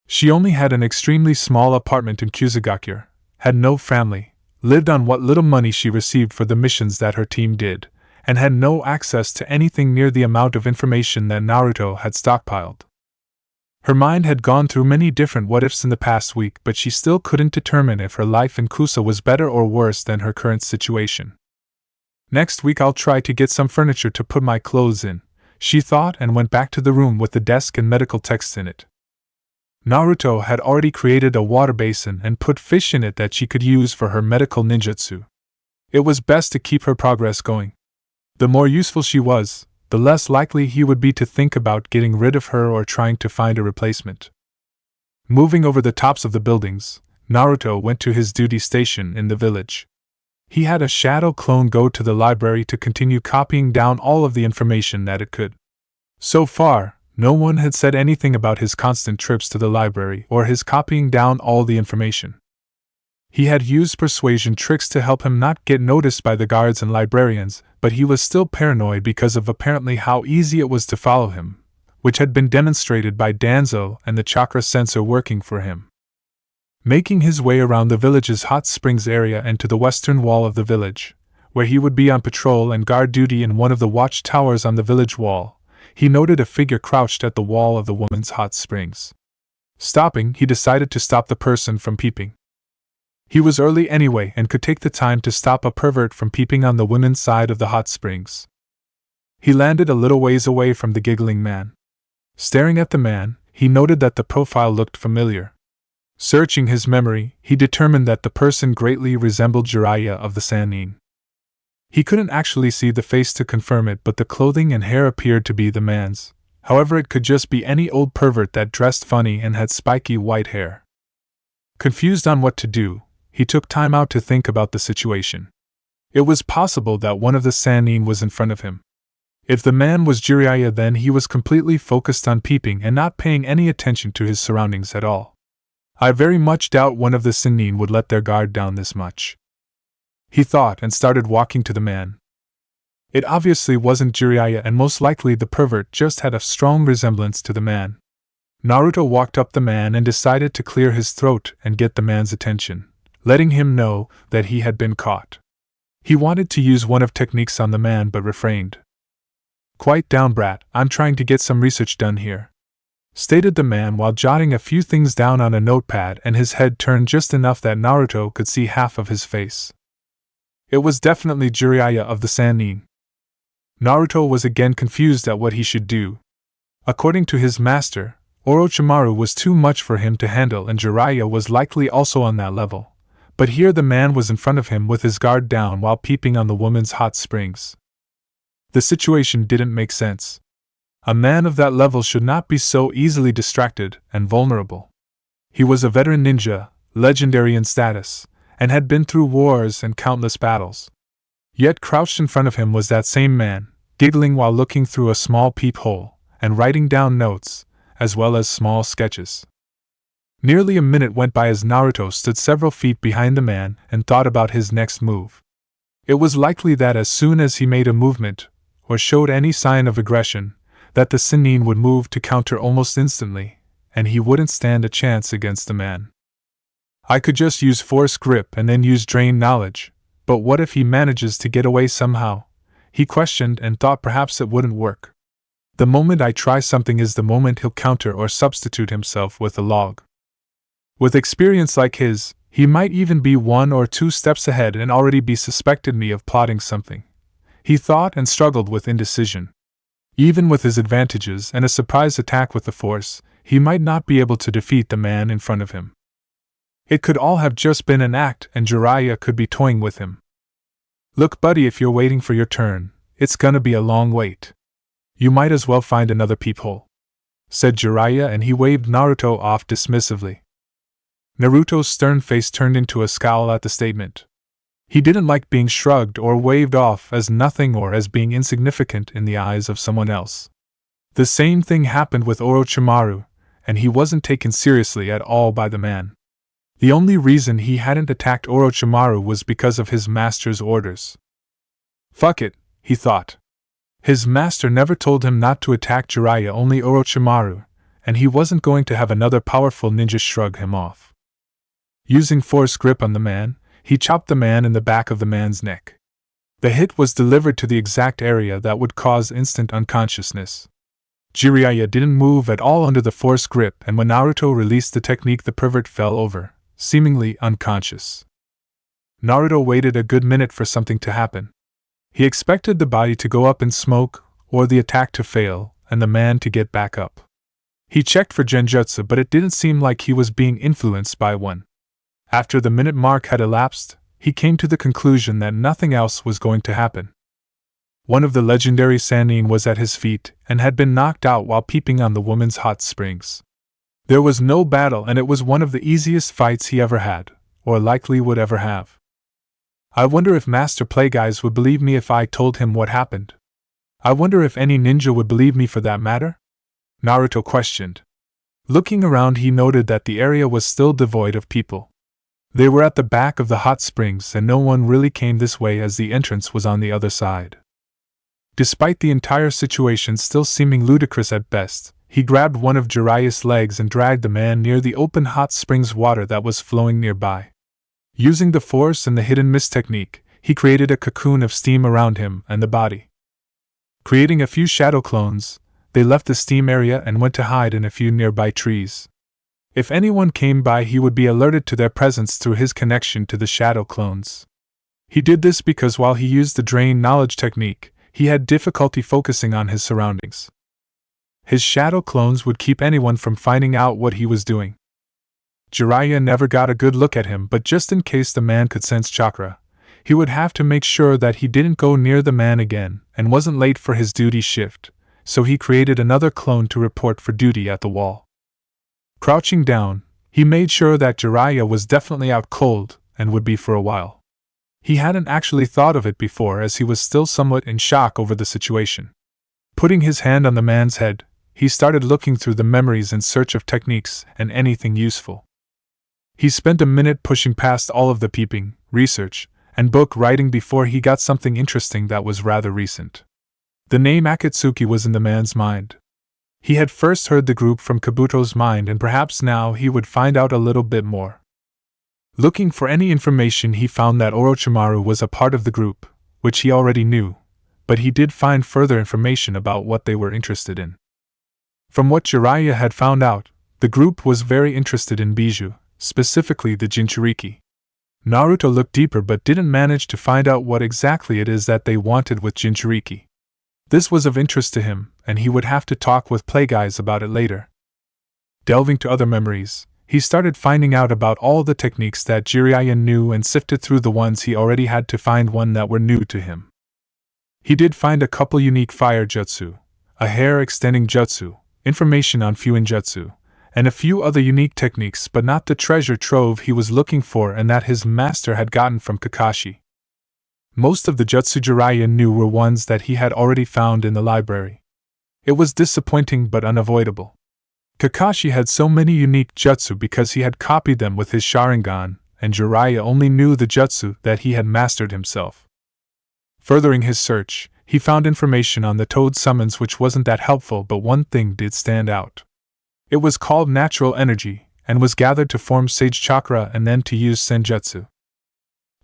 She only had an extremely small apartment in Kusagakyur, had no family, lived on what little money she received for the missions that her team did, and had no access to anything near the amount of information that Naruto had stockpiled. Her mind had gone through many different what-ifs in the past week, but she still couldn't determine if her life in Kusa was better or worse than her current situation. Next week I'll try to get some furniture to put my clothes in, she thought, and went back to the room with the desk and medical texts in it. Naruto had already created a water basin and put fish in it that she could use for her medical ninjutsu. It was best to keep her progress going. The more useful she was, the less likely he would be to think about getting rid of her or trying to find a replacement. Moving over the tops of the buildings, Naruto went to his duty station in the village. He had a shadow clone go to the library to continue copying down all of the information that it could. So far, no one had said anything about his constant trips to the library or his copying down all the information. He had used persuasion tricks to help him not get noticed by the guards and librarians, but he was still paranoid because of apparently how easy it was to follow him, which had been demonstrated by Danzo and the chakra sensor working for him. Making his way around the village's hot springs area and to the western wall of the village, where he would be on patrol and guard duty in one of the watch towers on the village wall, he noted a figure crouched at the wall of the woman's hot springs. Stopping, he decided to stop the person from peeping. He was early anyway and could take the time to stop a pervert from peeping on the women's side of the hot springs. He landed a little ways away from the giggling man. Staring at the man, he noted that the profile looked familiar. Searching his memory, he determined that the person greatly resembled Jiraiya of the Sannin. He couldn't actually see the face to confirm it, but the clothing and hair appeared to be the man's. However, it could just be any old pervert that dressed funny and had spiky white hair. Confused on what to do, he took time out to think about the situation. It was possible that one of the Sannin was in front of him. If the man was Jiraiya, then he was completely focused on peeping and not paying any attention to his surroundings at all. I very much doubt one of the Sannin would let their guard down this much, he thought, and started walking to the man. It obviously wasn't Jiraiya, and most likely the pervert just had a strong resemblance to the man. Naruto walked up the man and decided to clear his throat and get the man's attention, letting him know that he had been caught. He wanted to use one of techniques on the man but refrained. "Quiet down, brat, I'm trying to get some research done here," stated the man while jotting a few things down on a notepad, and his head turned just enough that Naruto could see half of his face. It was definitely Jiraiya of the Sannin. Naruto was again confused at what he should do. According to his master, Orochimaru was too much for him to handle, and Jiraiya was likely also on that level. But here the man was in front of him with his guard down while peeping on the woman's hot springs. The situation didn't make sense. A man of that level should not be so easily distracted and vulnerable. He was a veteran ninja, legendary in status, and had been through wars and countless battles. Yet crouched in front of him was that same man, giggling while looking through a small peephole, and writing down notes, as well as small sketches. Nearly a minute went by as Naruto stood several feet behind the man and thought about his next move. It was likely that as soon as he made a movement, or showed any sign of aggression, that the Sannin would move to counter almost instantly, and he wouldn't stand a chance against the man. I could just use force grip and then use drain knowledge, but what if he manages to get away somehow? He questioned and thought perhaps it wouldn't work. The moment I try something is the moment he'll counter or substitute himself with a log. With experience like his, he might even be 1 or 2 steps ahead and already be suspected me of plotting something. He thought and struggled with indecision. Even with his advantages and a surprise attack with the force, he might not be able to defeat the man in front of him. It could all have just been an act, and Jiraiya could be toying with him. "Look, buddy, if you're waiting for your turn, it's gonna be a long wait. You might as well find another peephole," said Jiraiya, and he waved Naruto off dismissively. Naruto's stern face turned into a scowl at the statement. He didn't like being shrugged or waved off as nothing or as being insignificant in the eyes of someone else. The same thing happened with Orochimaru, and he wasn't taken seriously at all by the man. The only reason he hadn't attacked Orochimaru was because of his master's orders. Fuck it, he thought. His master never told him not to attack Jiraiya, only Orochimaru, and he wasn't going to have another powerful ninja shrug him off. Using force grip on the man, he chopped the man in the back of the man's neck. The hit was delivered to the exact area that would cause instant unconsciousness. Jiraiya didn't move at all under the force grip, and when Naruto released the technique, the pervert fell over, seemingly unconscious. Naruto waited a good minute for something to happen. He expected the body to go up in smoke, or the attack to fail, and the man to get back up. He checked for genjutsu, but it didn't seem like he was being influenced by one. After the minute mark had elapsed, he came to the conclusion that nothing else was going to happen. One of the legendary Sannin was at his feet and had been knocked out while peeping on the woman's hot springs. There was no battle, and it was one of the easiest fights he ever had, or likely would ever have. I wonder if Master Playguys would believe me if I told him what happened. I wonder if any ninja would believe me for that matter? Naruto questioned. Looking around, he noted that the area was still devoid of people. They were at the back of the hot springs, and no one really came this way as the entrance was on the other side. Despite the entire situation still seeming ludicrous at best, he grabbed one of Jiraiya's legs and dragged the man near the open hot springs water that was flowing nearby. Using the force and the hidden mist technique, he created a cocoon of steam around him and the body. Creating a few shadow clones, they left the steam area and went to hide in a few nearby trees. If anyone came by, he would be alerted to their presence through his connection to the shadow clones. He did this because while he used the drain knowledge technique, he had difficulty focusing on his surroundings. His shadow clones would keep anyone from finding out what he was doing. Jiraiya never got a good look at him, but just in case the man could sense chakra, he would have to make sure that he didn't go near the man again and wasn't late for his duty shift, so he created another clone to report for duty at the wall. Crouching down, he made sure that Jiraiya was definitely out cold and would be for a while. He hadn't actually thought of it before, as he was still somewhat in shock over the situation. Putting his hand on the man's head, he started looking through the memories in search of techniques and anything useful. He spent a minute pushing past all of the peeping, research, and book writing before he got something interesting that was rather recent. The name Akatsuki was in the man's mind. He had first heard the group from Kabuto's mind, and perhaps now he would find out a little bit more. Looking for any information, he found that Orochimaru was a part of the group, which he already knew, but he did find further information about what they were interested in. From what Jiraiya had found out, the group was very interested in Bijou, specifically the Jinchuriki. Naruto looked deeper but didn't manage to find out what exactly it is that they wanted with Jinchuriki. This was of interest to him, and he would have to talk with Playguys about it later. Delving to other memories, he started finding out about all the techniques that Jiraiya knew and sifted through the ones he already had to find one that were new to him. He did find a couple unique fire jutsu, a hair-extending jutsu, information on Fuin jutsu, and a few other unique techniques, but not the treasure trove he was looking for and that his master had gotten from Kakashi. Most of the jutsu Jiraiya knew were ones that he had already found in the library. It was disappointing but unavoidable. Kakashi had so many unique jutsu because he had copied them with his Sharingan, and Jiraiya only knew the jutsu that he had mastered himself. Furthering his search, he found information on the toad summons which wasn't that helpful, but one thing did stand out. It was called natural energy, and was gathered to form sage chakra and then to use senjutsu.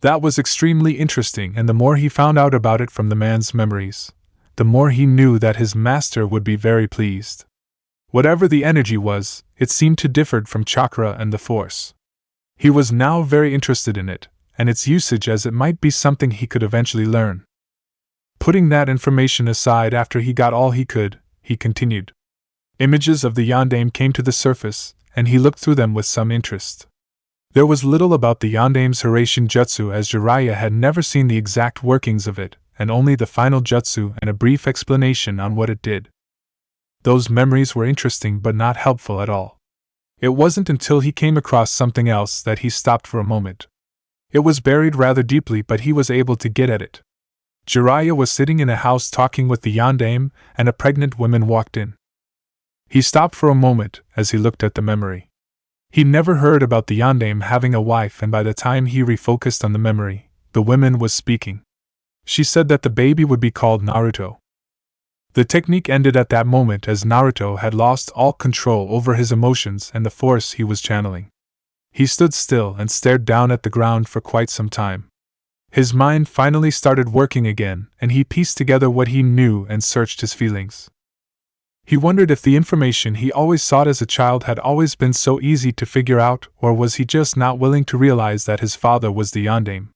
That was extremely interesting, and the more he found out about it from the man's memories, the more he knew that his master would be very pleased. Whatever the energy was, it seemed to differ from chakra and the force. He was now very interested in it, and its usage, as it might be something he could eventually learn. Putting that information aside after he got all he could, he continued. Images of the Yondaime came to the surface, and he looked through them with some interest. There was little about the Yondaime's Hiraishin Jutsu, as Jiraiya had never seen the exact workings of it, and only the final jutsu and a brief explanation on what it did. Those memories were interesting but not helpful at all. It wasn't until he came across something else that he stopped for a moment. It was buried rather deeply, but he was able to get at it. Jiraiya was sitting in a house talking with the Yondaime, and a pregnant woman walked in. He stopped for a moment as he looked at the memory. He never heard about the Yondaime having a wife, and by the time he refocused on the memory, the woman was speaking. She said that the baby would be called Naruto. The technique ended at that moment, as Naruto had lost all control over his emotions and the force he was channeling. He stood still and stared down at the ground for quite some time. His mind finally started working again, and he pieced together what he knew and searched his feelings. He wondered if the information he always sought as a child had always been so easy to figure out, or was he just not willing to realize that his father was the Yondaime.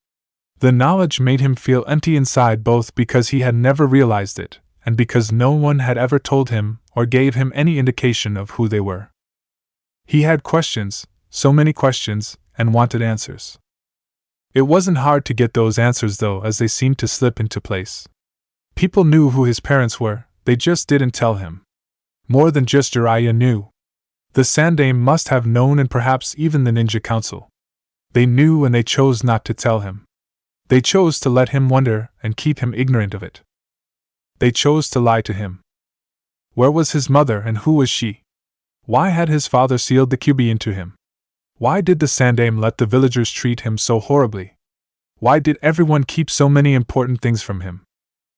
The knowledge made him feel empty inside, both because he had never realized it, and because no one had ever told him or gave him any indication of who they were. He had questions, so many questions, and wanted answers. It wasn't hard to get those answers though, as they seemed to slip into place. People knew who his parents were, they just didn't tell him. More than just Jiraiya knew. The Sandaime must have known, and perhaps even the Ninja Council. They knew, and they chose not to tell him. They chose to let him wonder and keep him ignorant of it. They chose to lie to him. Where was his mother, and who was she? Why had his father sealed the Kyuubi into him? Why did the Sandaime let the villagers treat him so horribly? Why did everyone keep so many important things from him?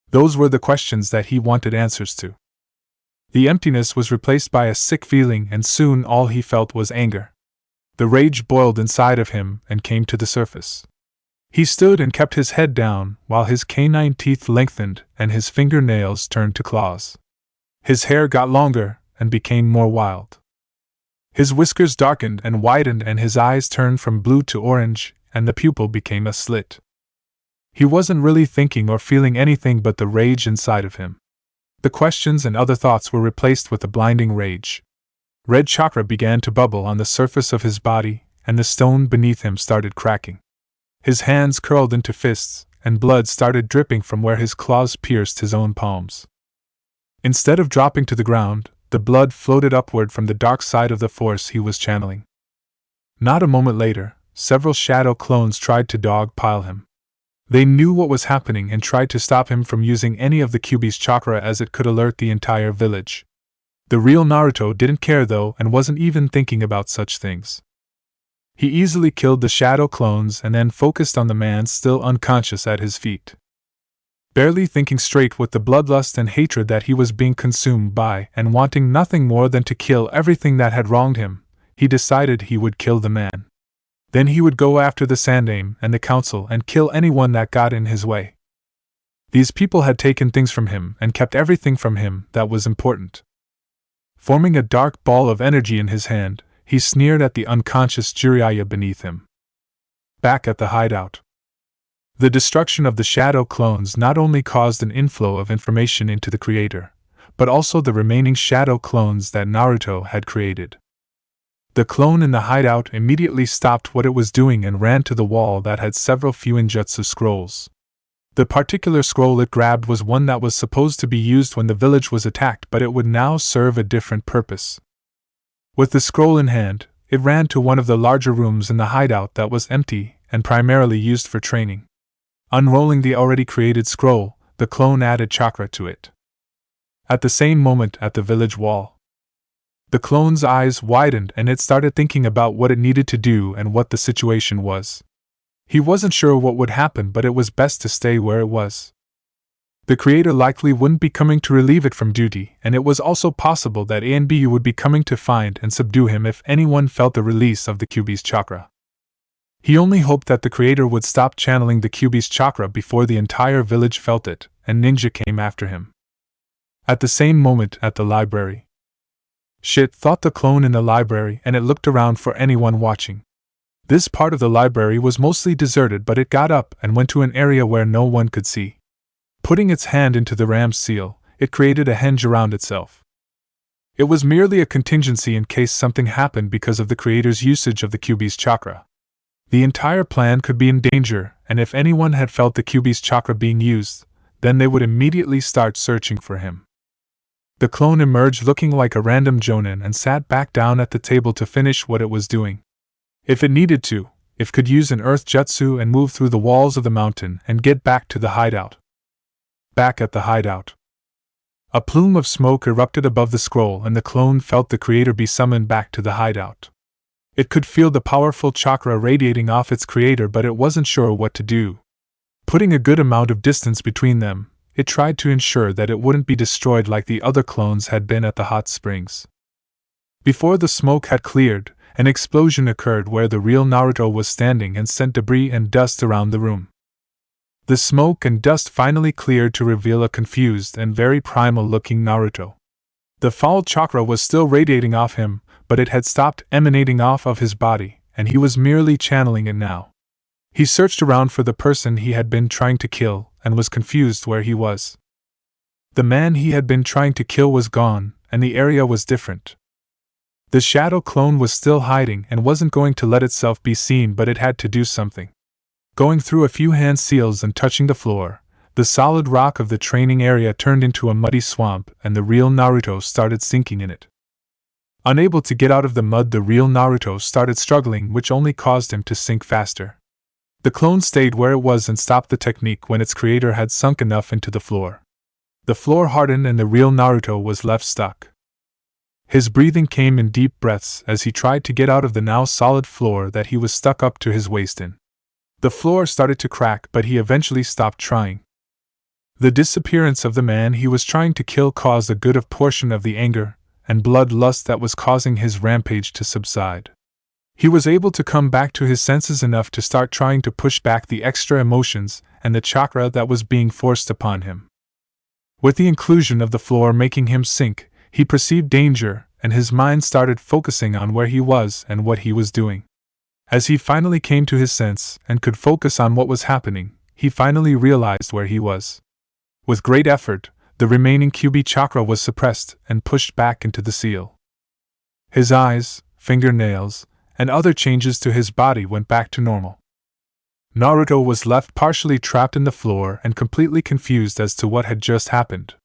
Those were the questions that he wanted answers to. The emptiness was replaced by a sick feeling, and soon all he felt was anger. The rage boiled inside of him and came to the surface. He stood and kept his head down, while his canine teeth lengthened and his fingernails turned to claws. His hair got longer and became more wild. His whiskers darkened and widened, and his eyes turned from blue to orange, and the pupil became a slit. He wasn't really thinking or feeling anything but the rage inside of him. The questions and other thoughts were replaced with a blinding rage. Red chakra began to bubble on the surface of his body, and the stone beneath him started cracking. His hands curled into fists, and blood started dripping from where his claws pierced his own palms. Instead of dropping to the ground, the blood floated upward from the dark side of the force he was channeling. Not a moment later, several shadow clones tried to dogpile him. They knew what was happening and tried to stop him from using any of the Kyuubi's chakra, as it could alert the entire village. The real Naruto didn't care though, and wasn't even thinking about such things. He easily killed the shadow clones and then focused on the man still unconscious at his feet. Barely thinking straight with the bloodlust and hatred that he was being consumed by, and wanting nothing more than to kill everything that had wronged him, he decided he would kill the man. Then he would go after the Sandaime and the council and kill anyone that got in his way. These people had taken things from him and kept everything from him that was important. Forming a dark ball of energy in his hand, he sneered at the unconscious Jiraiya beneath him. Back at the hideout. The destruction of the shadow clones not only caused an inflow of information into the creator, but also the remaining shadow clones that Naruto had created. The clone in the hideout immediately stopped what it was doing and ran to the wall that had several Fuinjutsu scrolls. The particular scroll it grabbed was one that was supposed to be used when the village was attacked, but it would now serve a different purpose. With the scroll in hand, it ran to one of the larger rooms in the hideout that was empty and primarily used for training. Unrolling the already created scroll, the clone added chakra to it. At the same moment, at the village wall, the clone's eyes widened and it started thinking about what it needed to do and what the situation was. He wasn't sure what would happen, but it was best to stay where it was. The creator likely wouldn't be coming to relieve it from duty, and it was also possible that ANBU would be coming to find and subdue him if anyone felt the release of the Kyuubi's chakra. He only hoped that the creator would stop channeling the Kyuubi's chakra before the entire village felt it, and ninja came after him. At the same moment, at the library. Shit, thought the clone in the library, and it looked around for anyone watching. This part of the library was mostly deserted, but it got up and went to an area where no one could see. Putting its hand into the ram's seal, it created a hinge around itself. It was merely a contingency in case something happened because of the creator's usage of the Kyuubi's chakra. The entire plan could be in danger, and if anyone had felt the Kyuubi's chakra being used, then they would immediately start searching for him. The clone emerged looking like a random jonin and sat back down at the table to finish what it was doing. If it needed to, it could use an earth jutsu and move through the walls of the mountain and get back to the hideout. Back at the hideout. A plume of smoke erupted above the scroll, and the clone felt the creator be summoned back to the hideout. It could feel the powerful chakra radiating off its creator, but it wasn't sure what to do. Putting a good amount of distance between them, it tried to ensure that it wouldn't be destroyed like the other clones had been at the hot springs. Before the smoke had cleared, an explosion occurred where the real Naruto was standing and sent debris and dust around the room. The smoke and dust finally cleared to reveal a confused and very primal-looking Naruto. The foul chakra was still radiating off him, but it had stopped emanating off of his body, and he was merely channeling it now. He searched around for the person he had been trying to kill, and was confused where he was. The man he had been trying to kill was gone, and the area was different. The shadow clone was still hiding and wasn't going to let itself be seen, but it had to do something. Going through a few hand seals and touching the floor, the solid rock of the training area turned into a muddy swamp, and the real Naruto started sinking in it. Unable to get out of the mud, the real Naruto started struggling, which only caused him to sink faster. The clone stayed where it was and stopped the technique when its creator had sunk enough into the floor. The floor hardened and the real Naruto was left stuck. His breathing came in deep breaths as he tried to get out of the now solid floor that he was stuck up to his waist in. The floor started to crack, but he eventually stopped trying. The disappearance of the man he was trying to kill caused a good portion of the anger and bloodlust that was causing his rampage to subside. He was able to come back to his senses enough to start trying to push back the extra emotions and the chakra that was being forced upon him. With the inclusion of the floor making him sink, he perceived danger, and his mind started focusing on where he was and what he was doing. As he finally came to his sense and could focus on what was happening, he finally realized where he was. With great effort, the remaining QB chakra was suppressed and pushed back into the seal. His eyes, fingernails, and other changes to his body went back to normal. Naruto was left partially trapped in the floor and completely confused as to what had just happened.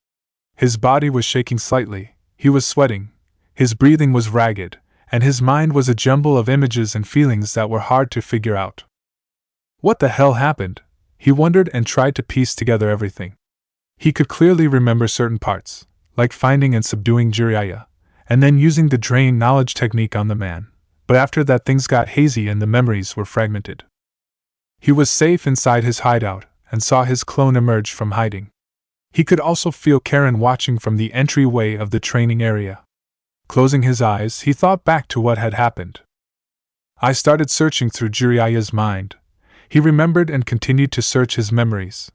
His body was shaking slightly, he was sweating, his breathing was ragged, and his mind was a jumble of images and feelings that were hard to figure out. What the hell happened? He wondered and tried to piece together everything. He could clearly remember certain parts, like finding and subduing Jiraiya, and then using the drain knowledge technique on the man, but after that things got hazy and the memories were fragmented. He was safe inside his hideout, and saw his clone emerge from hiding. He could also feel Karen watching from the entryway of the training area. Closing his eyes, he thought back to what had happened. I started searching through Jiraiya's mind. He remembered and continued to search his memories.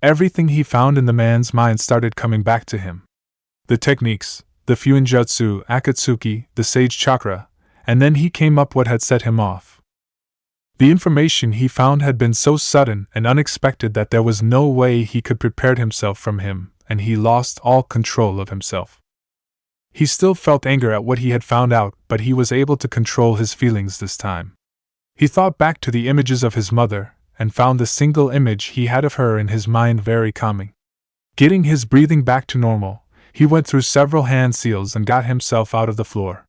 Everything he found in the man's mind started coming back to him. The techniques, the Fuinjutsu, Akatsuki, the Sage Chakra, and then he came up what had set him off. The information he found had been so sudden and unexpected that there was no way he could prepare himself from him, and he lost all control of himself. He still felt anger at what he had found out, but he was able to control his feelings this time. He thought back to the images of his mother, and found the single image he had of her in his mind very calming. Getting his breathing back to normal, he went through several hand seals and got himself out of the floor.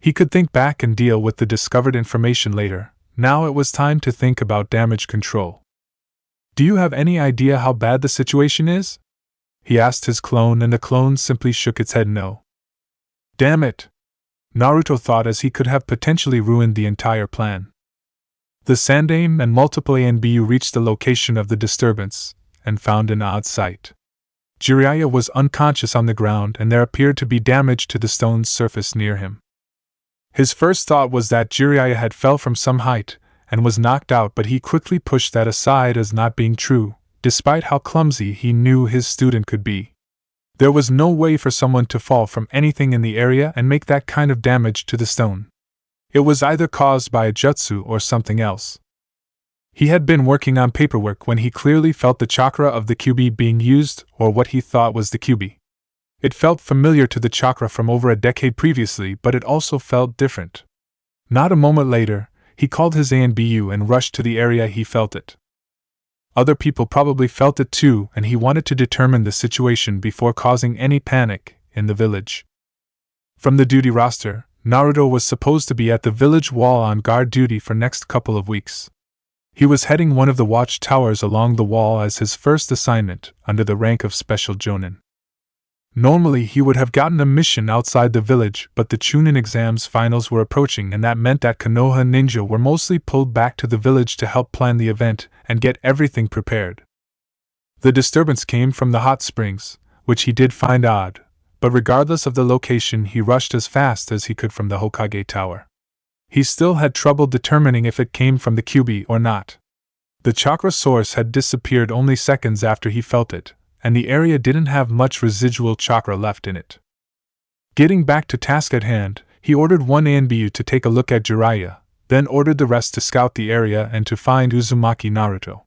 He could think back and deal with the discovered information later. Now it was time to think about damage control. Do you have any idea how bad the situation is? He asked his clone, and the clone simply shook its head no. Damn it! Naruto thought, as he could have potentially ruined the entire plan. The Sandaime and multiple ANBU reached the location of the disturbance, and found an odd sight. Jiraiya was unconscious on the ground, and there appeared to be damage to the stone's surface near him. His first thought was that Jiraiya had fell from some height, and was knocked out, but he quickly pushed that aside as not being true, despite how clumsy he knew his student could be. There was no way for someone to fall from anything in the area and make that kind of damage to the stone. It was either caused by a jutsu or something else. He had been working on paperwork when he clearly felt the chakra of the QB being used, or what he thought was the QB. It felt familiar to the chakra from over a decade previously, but it also felt different. Not a moment later, he called his ANBU and rushed to the area he felt it. Other people probably felt it too, and he wanted to determine the situation before causing any panic in the village. From the duty roster, Naruto was supposed to be at the village wall on guard duty for next couple of weeks. He was heading one of the watch towers along the wall as his first assignment, under the rank of Special Jonin. Normally he would have gotten a mission outside the village, but the Chunin exams finals were approaching, and that meant that Konoha ninja were mostly pulled back to the village to help plan the event and get everything prepared. The disturbance came from the hot springs, which he did find odd, but regardless of the location he rushed as fast as he could from the Hokage Tower. He still had trouble determining if it came from the QB or not. The chakra source had disappeared only seconds after he felt it, and the area didn't have much residual chakra left in it. Getting back to task at hand, he ordered one ANBU to take a look at Jiraiya, then ordered the rest to scout the area and to find Uzumaki Naruto.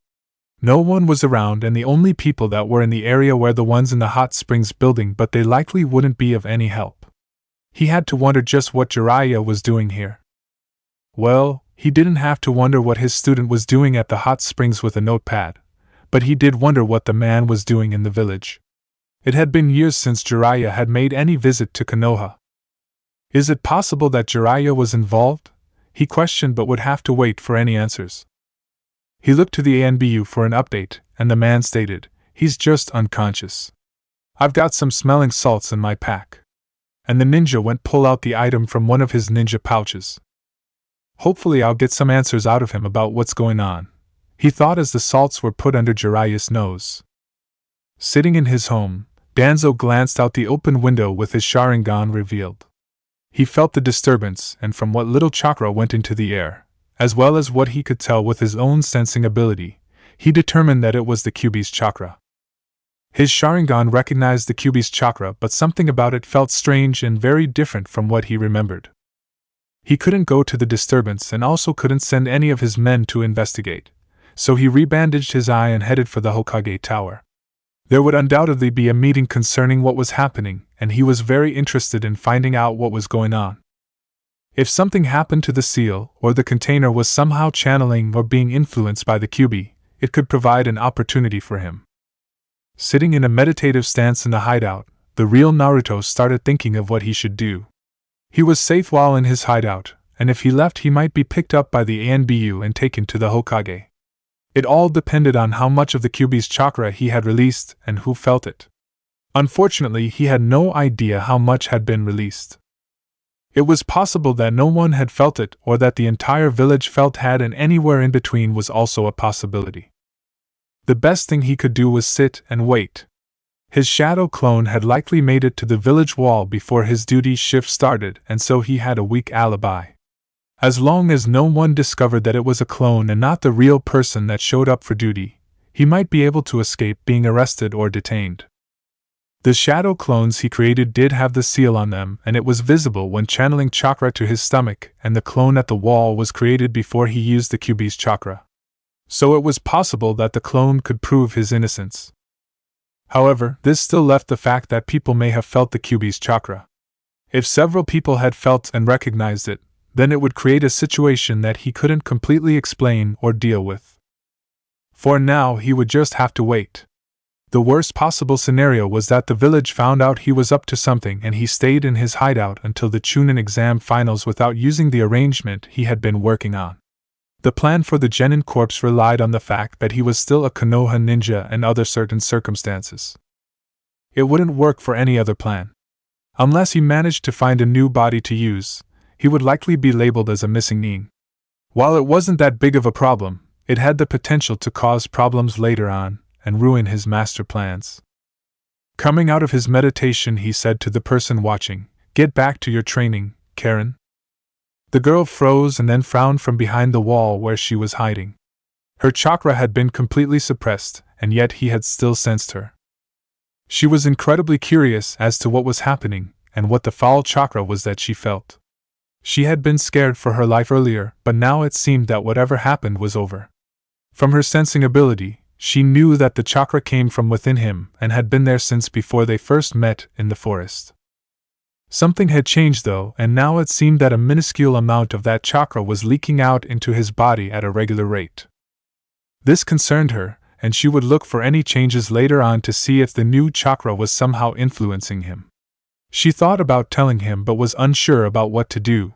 No one was around, and the only people that were in the area were the ones in the hot springs building, but they likely wouldn't be of any help. He had to wonder just what Jiraiya was doing here. Well, he didn't have to wonder what his student was doing at the hot springs with a notepad, but he did wonder what the man was doing in the village. It had been years since Jiraiya had made any visit to Konoha. Is it possible that Jiraiya was involved? He questioned, but would have to wait for any answers. He looked to the ANBU for an update, and the man stated, "He's just unconscious. I've got some smelling salts in my pack." And the ninja went pull out the item from one of his ninja pouches. Hopefully I'll get some answers out of him about what's going on, he thought as the salts were put under Jiraiya's nose. Sitting in his home, Danzo glanced out the open window with his Sharingan revealed. He felt the disturbance, and from what little chakra went into the air, as well as what he could tell with his own sensing ability, he determined that it was the Kyuubi's chakra. His Sharingan recognized the Kyuubi's chakra, but something about it felt strange and very different from what he remembered. He couldn't go to the disturbance and also couldn't send any of his men to investigate, so he rebandaged his eye and headed for the Hokage Tower. There would undoubtedly be a meeting concerning what was happening, and he was very interested in finding out what was going on. If something happened to the seal, or the container was somehow channeling or being influenced by the Kyuubi, it could provide an opportunity for him. Sitting in a meditative stance in the hideout, the real Naruto started thinking of what he should do. He was safe while in his hideout, and if he left he might be picked up by the ANBU and taken to the Hokage. It all depended on how much of the Kyuubi's chakra he had released and who felt it. Unfortunately, he had no idea how much had been released. It was possible that no one had felt it, or that the entire village felt had, and anywhere in between was also a possibility. The best thing he could do was sit and wait. His shadow clone had likely made it to the village wall before his duty shift started, and so he had a weak alibi. As long as no one discovered that it was a clone and not the real person that showed up for duty, he might be able to escape being arrested or detained. The shadow clones he created did have the seal on them, and it was visible when channeling chakra to his stomach, and the clone at the wall was created before he used the Kyuubi's chakra. So it was possible that the clone could prove his innocence. However, this still left the fact that people may have felt the Kyuubi's chakra. If several people had felt and recognized it, then it would create a situation that he couldn't completely explain or deal with. For now, he would just have to wait. The worst possible scenario was that the village found out he was up to something and he stayed in his hideout until the Chunin exam finals without using the arrangement he had been working on. The plan for the Genin corpse relied on the fact that he was still a Konoha ninja and other certain circumstances. It wouldn't work for any other plan. Unless he managed to find a new body to use, he would likely be labeled as a missing nin. While it wasn't that big of a problem, it had the potential to cause problems later on and ruin his master plans. Coming out of his meditation, he said to the person watching, "Get back to your training, Karen." The girl froze and then frowned from behind the wall where she was hiding. Her chakra had been completely suppressed, and yet he had still sensed her. She was incredibly curious as to what was happening, and what the foul chakra was that she felt. She had been scared for her life earlier, but now it seemed that whatever happened was over. From her sensing ability, she knew that the chakra came from within him and had been there since before they first met in the forest. Something had changed though, and now it seemed that a minuscule amount of that chakra was leaking out into his body at a regular rate. This concerned her, and she would look for any changes later on to see if the new chakra was somehow influencing him. She thought about telling him but was unsure about what to do.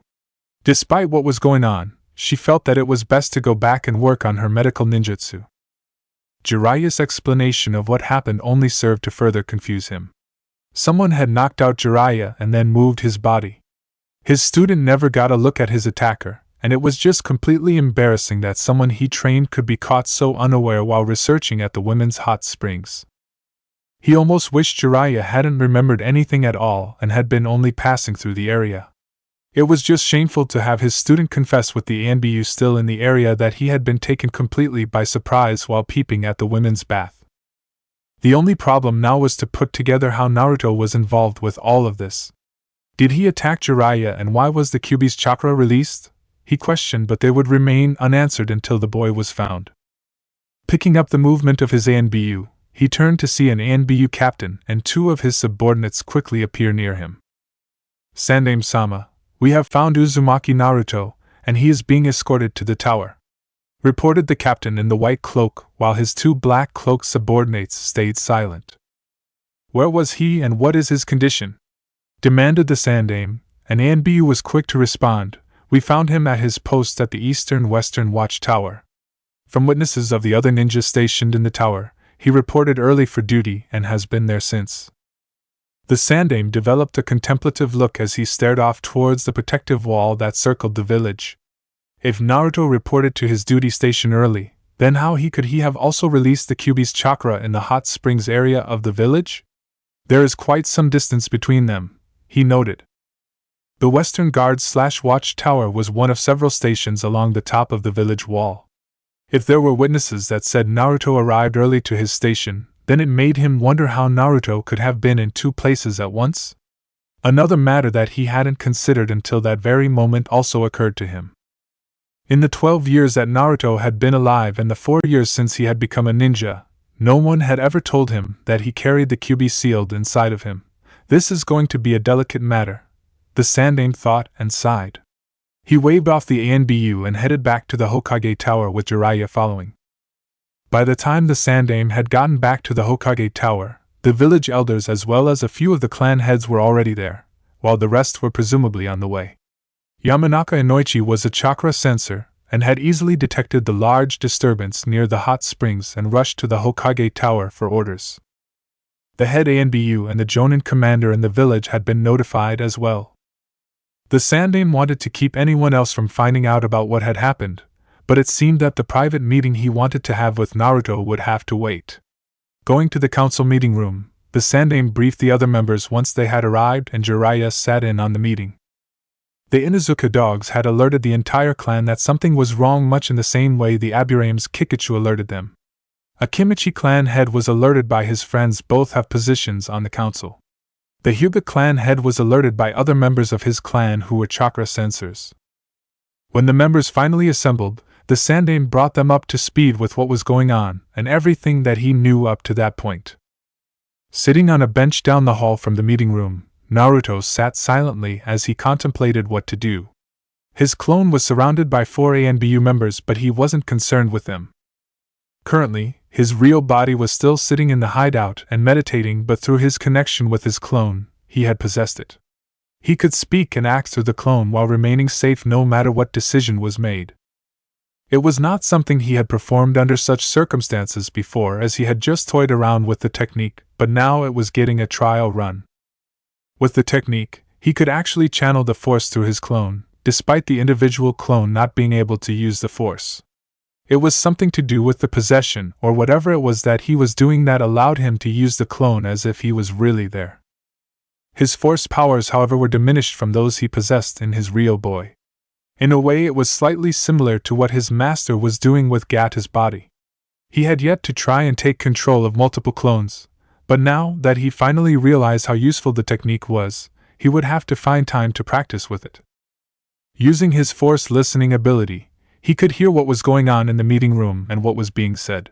Despite what was going on, she felt that it was best to go back and work on her medical ninjutsu. Jiraiya's explanation of what happened only served to further confuse him. Someone had knocked out Jiraiya and then moved his body. His student never got a look at his attacker, and it was just completely embarrassing that someone he trained could be caught so unaware while researching at the women's hot springs. He almost wished Jiraiya hadn't remembered anything at all and had been only passing through the area. It was just shameful to have his student confess with the ANBU still in the area that he had been taken completely by surprise while peeping at the women's bath. The only problem now was to put together how Naruto was involved with all of this. Did he attack Jiraiya, and why was the Kyuubi's chakra released? He questioned, but they would remain unanswered until the boy was found. Picking up the movement of his ANBU, he turned to see an ANBU captain and two of his subordinates quickly appear near him. "Sandaime-sama, we have found Uzumaki Naruto, and he is being escorted to the tower," reported the captain in the white cloak, while his two black-cloaked subordinates stayed silent. "Where was he, and what is his condition?" demanded the Sandaime, and ANBU was quick to respond. "We found him at his post at the eastern-western watchtower. From witnesses of the other ninjas stationed in the tower, he reported early for duty and has been there since." The Sandaime developed a contemplative look as he stared off towards the protective wall that circled the village. If Naruto reported to his duty station early, then how could he have also released the Kyuubi's chakra in the hot springs area of the village? There is quite some distance between them, he noted. The Western Guard/Watch Tower was one of several stations along the top of the village wall. If there were witnesses that said Naruto arrived early to his station, then it made him wonder how Naruto could have been in two places at once. Another matter that he hadn't considered until that very moment also occurred to him. In the 12 years that Naruto had been alive and the 4 years since he had become a ninja, no one had ever told him that he carried the Kyuubi sealed inside of him. This is going to be a delicate matter, the Sandaime thought and sighed. He waved off the ANBU and headed back to the Hokage Tower with Jiraiya following. By the time the Sandaime had gotten back to the Hokage Tower, the village elders as well as a few of the clan heads were already there, while the rest were presumably on the way. Yamanaka Inoichi was a chakra sensor, and had easily detected the large disturbance near the hot springs and rushed to the Hokage Tower for orders. The head ANBU and the Jonin commander in the village had been notified as well. The Sandaime wanted to keep anyone else from finding out about what had happened, but it seemed that the private meeting he wanted to have with Naruto would have to wait. Going to the council meeting room, the Sandaime briefed the other members once they had arrived, and Jiraiya sat in on the meeting. The Inuzuka dogs had alerted the entire clan that something was wrong, much in the same way the Aburame's Kikachu alerted them. A Kimichi clan head was alerted by his friends, both have positions on the council. The Hyuga clan head was alerted by other members of his clan who were chakra sensors. When the members finally assembled, the Sandaime brought them up to speed with what was going on, and everything that he knew up to that point. Sitting on a bench down the hall from the meeting room, Naruto sat silently as he contemplated what to do. His clone was surrounded by 4 ANBU members, but he wasn't concerned with them. Currently, his real body was still sitting in the hideout and meditating, but through his connection with his clone, he had possessed it. He could speak and act through the clone while remaining safe no matter what decision was made. It was not something he had performed under such circumstances before, as he had just toyed around with the technique, but now it was getting a trial run. With the technique, he could actually channel the force through his clone, despite the individual clone not being able to use the force. It was something to do with the possession or whatever it was that he was doing that allowed him to use the clone as if he was really there. His force powers, however, were diminished from those he possessed in his real boy. In a way, it was slightly similar to what his master was doing with Gata's body. He had yet to try and take control of multiple clones, but now that he finally realized how useful the technique was, he would have to find time to practice with it. Using his force listening ability, he could hear what was going on in the meeting room and what was being said.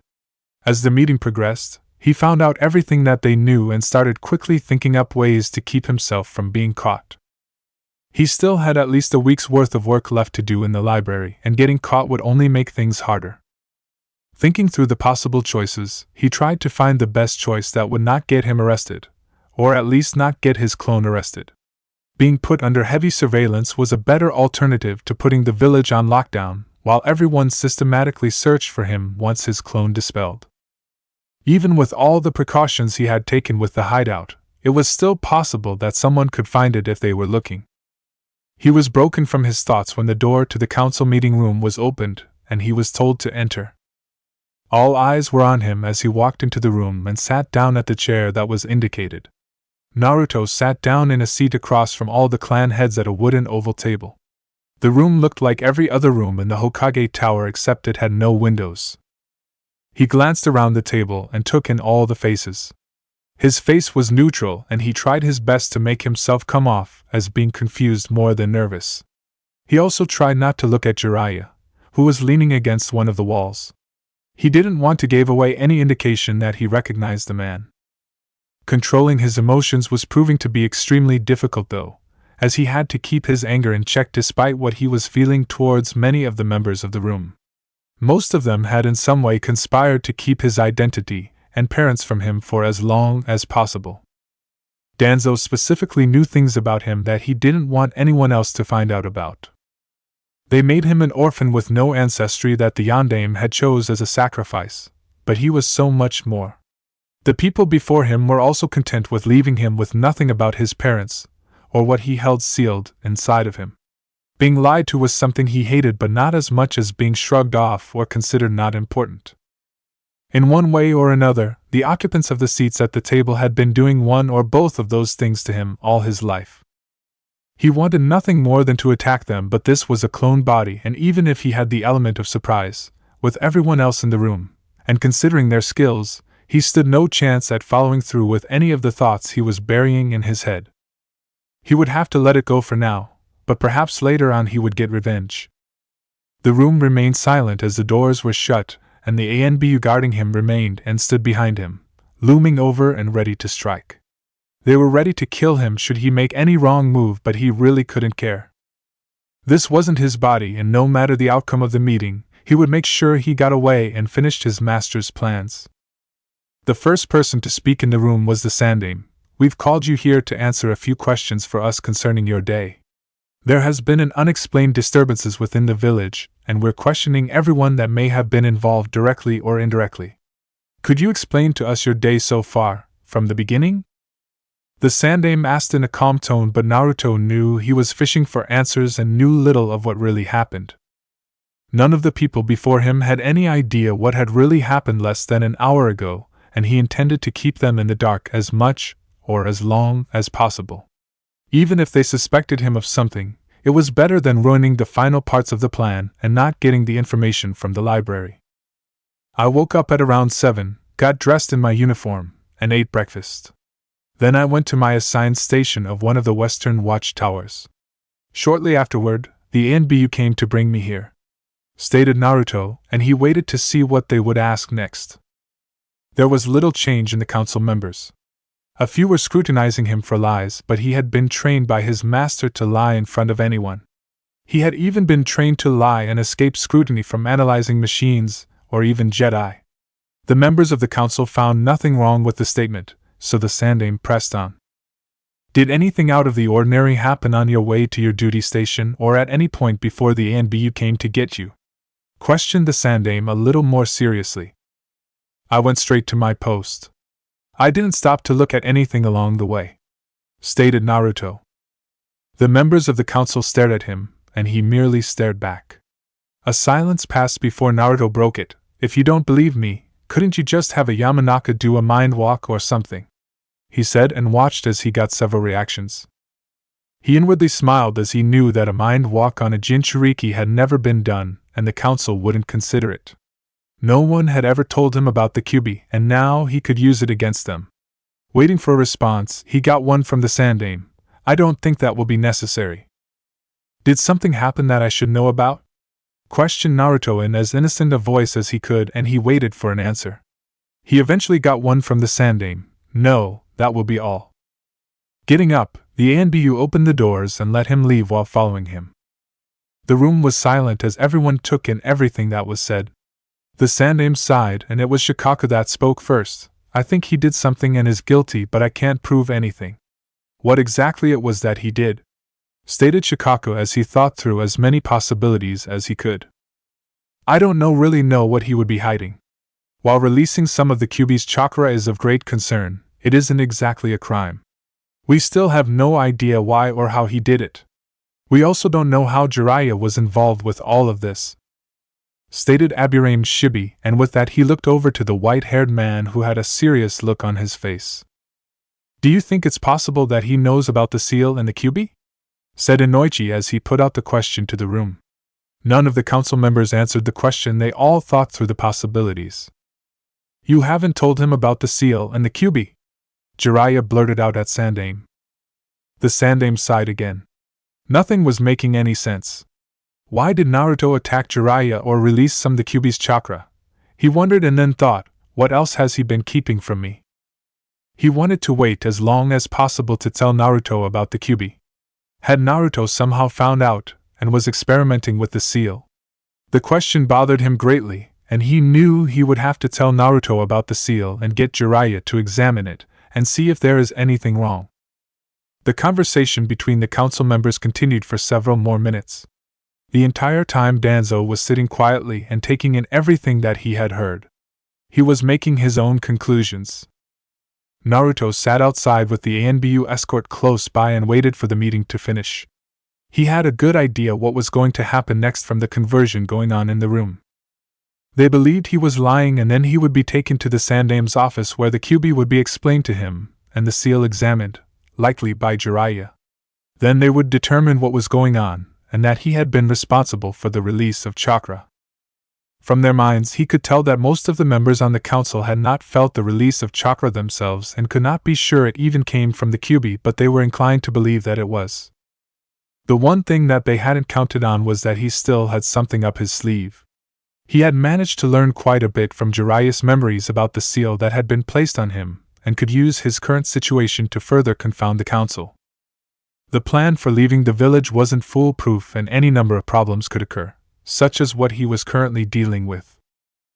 As the meeting progressed, he found out everything that they knew and started quickly thinking up ways to keep himself from being caught. He still had at least a week's worth of work left to do in the library, and getting caught would only make things harder. Thinking through the possible choices, he tried to find the best choice that would not get him arrested, or at least not get his clone arrested. Being put under heavy surveillance was a better alternative to putting the village on lockdown, while everyone systematically searched for him once his clone dispelled. Even with all the precautions he had taken with the hideout, it was still possible that someone could find it if they were looking. He was broken from his thoughts when the door to the council meeting room was opened, and he was told to enter. All eyes were on him as he walked into the room and sat down at the chair that was indicated. Naruto sat down in a seat across from all the clan heads at a wooden oval table. The room looked like every other room in the Hokage Tower except it had no windows. He glanced around the table and took in all the faces. His face was neutral and he tried his best to make himself come off as being confused more than nervous. He also tried not to look at Jiraiya, who was leaning against one of the walls. He didn't want to give away any indication that he recognized the man. Controlling his emotions was proving to be extremely difficult though, as he had to keep his anger in check despite what he was feeling towards many of the members of the room. Most of them had in some way conspired to keep his identity and parents from him for as long as possible. Danzo specifically knew things about him that he didn't want anyone else to find out about. They made him an orphan with no ancestry that the Yondaime had chose as a sacrifice, but he was so much more. The people before him were also content with leaving him with nothing about his parents, or what he held sealed inside of him. Being lied to was something he hated, but not as much as being shrugged off or considered not important. In one way or another, the occupants of the seats at the table had been doing one or both of those things to him all his life. He wanted nothing more than to attack them, but this was a clone body, and even if he had the element of surprise, with everyone else in the room, and considering their skills, he stood no chance at following through with any of the thoughts he was burying in his head. He would have to let it go for now, but perhaps later on he would get revenge. The room remained silent as the doors were shut, and the ANBU guarding him remained and stood behind him, looming over and ready to strike. They were ready to kill him should he make any wrong move, but he really couldn't care. This wasn't his body, and no matter the outcome of the meeting, he would make sure he got away and finished his master's plans. The first person to speak in the room was the Sandaime. "We've called you here to answer a few questions for us concerning your day. There has been an unexplained disturbances within the village, and we're questioning everyone that may have been involved directly or indirectly. Could you explain to us your day so far, from the beginning?" The Sandaime asked in a calm tone, but Naruto knew he was fishing for answers and knew little of what really happened. None of the people before him had any idea what had really happened less than an hour ago, and he intended to keep them in the dark as much, or as long, as possible. Even if they suspected him of something, it was better than ruining the final parts of the plan and not getting the information from the library. "I woke up at around 7, got dressed in my uniform, and ate breakfast. Then I went to my assigned station of one of the western watchtowers. Shortly afterward, the ANBU came to bring me here," stated Naruto, and he waited to see what they would ask next. There was little change in the council members. A few were scrutinizing him for lies, but he had been trained by his master to lie in front of anyone. He had even been trained to lie and escape scrutiny from analyzing machines, or even Jedi. The members of the council found nothing wrong with the statement, so the Sandaime pressed on. "Did anything out of the ordinary happen on your way to your duty station or at any point before the ANBU came to get you?" questioned the Sandaime a little more seriously. "I went straight to my post. I didn't stop to look at anything along the way," stated Naruto. The members of the council stared at him, and he merely stared back. A silence passed before Naruto broke it. "If you don't believe me, couldn't you just have a Yamanaka do a mind walk or something?" he said, and watched as he got several reactions. He inwardly smiled as he knew that a mind walk on a Jinchuriki had never been done, and the council wouldn't consider it. No one had ever told him about the Kyuubi, and now he could use it against them. Waiting for a response, he got one from the Sandaime. "I don't think that will be necessary." "Did something happen that I should know about?" questioned Naruto in as innocent a voice as he could, and he waited for an answer. He eventually got one from the Sandaime. "No, that will be all." Getting up, the ANBU opened the doors and let him leave while following him. The room was silent as everyone took in everything that was said. The Sandaime sighed, and it was Shikaku that spoke first. "I think he did something and is guilty, but I can't prove anything." "What exactly it was that he did?" stated Shikaku as he thought through as many possibilities as he could. "I don't really know what he would be hiding. While releasing some of the Kyuubi's chakra is of great concern, it isn't exactly a crime. We still have no idea why or how he did it. We also don't know how Jiraiya was involved with all of this," stated Aburame's Shibi, and with that he looked over to the white-haired man who had a serious look on his face. "Do you think it's possible that he knows about the seal and the Kyuubi?" said Inoichi as he put out the question to the room. None of the council members answered the question. They all thought through the possibilities. "You haven't told him about the seal and the Kyuubi?" Jiraiya blurted out at Sandaime. The Sandaime sighed again. Nothing was making any sense. Why did Naruto attack Jiraiya or release some of the Kyuubi's chakra? He wondered and then thought, what else has he been keeping from me? He wanted to wait as long as possible to tell Naruto about the Kyuubi. Had Naruto somehow found out and was experimenting with the seal? The question bothered him greatly, and he knew he would have to tell Naruto about the seal and get Jiraiya to examine it and see if there is anything wrong. The conversation between the council members continued for several more minutes. The entire time Danzo was sitting quietly and taking in everything that he had heard. He was making his own conclusions. Naruto sat outside with the ANBU escort close by and waited for the meeting to finish. He had a good idea what was going to happen next from the conversion going on in the room. They believed he was lying, and then he would be taken to the Sandaime's office where the Kyuubi would be explained to him, and the seal examined, likely by Jiraiya. Then they would determine what was going on, and that he had been responsible for the release of Chakra. From their minds he could tell that most of the members on the council had not felt the release of Chakra themselves and could not be sure it even came from the Kyuubi, but they were inclined to believe that it was. The one thing that they hadn't counted on was that he still had something up his sleeve. He had managed to learn quite a bit from Jiraiya's memories about the seal that had been placed on him, and could use his current situation to further confound the council. The plan for leaving the village wasn't foolproof, and any number of problems could occur, such as what he was currently dealing with.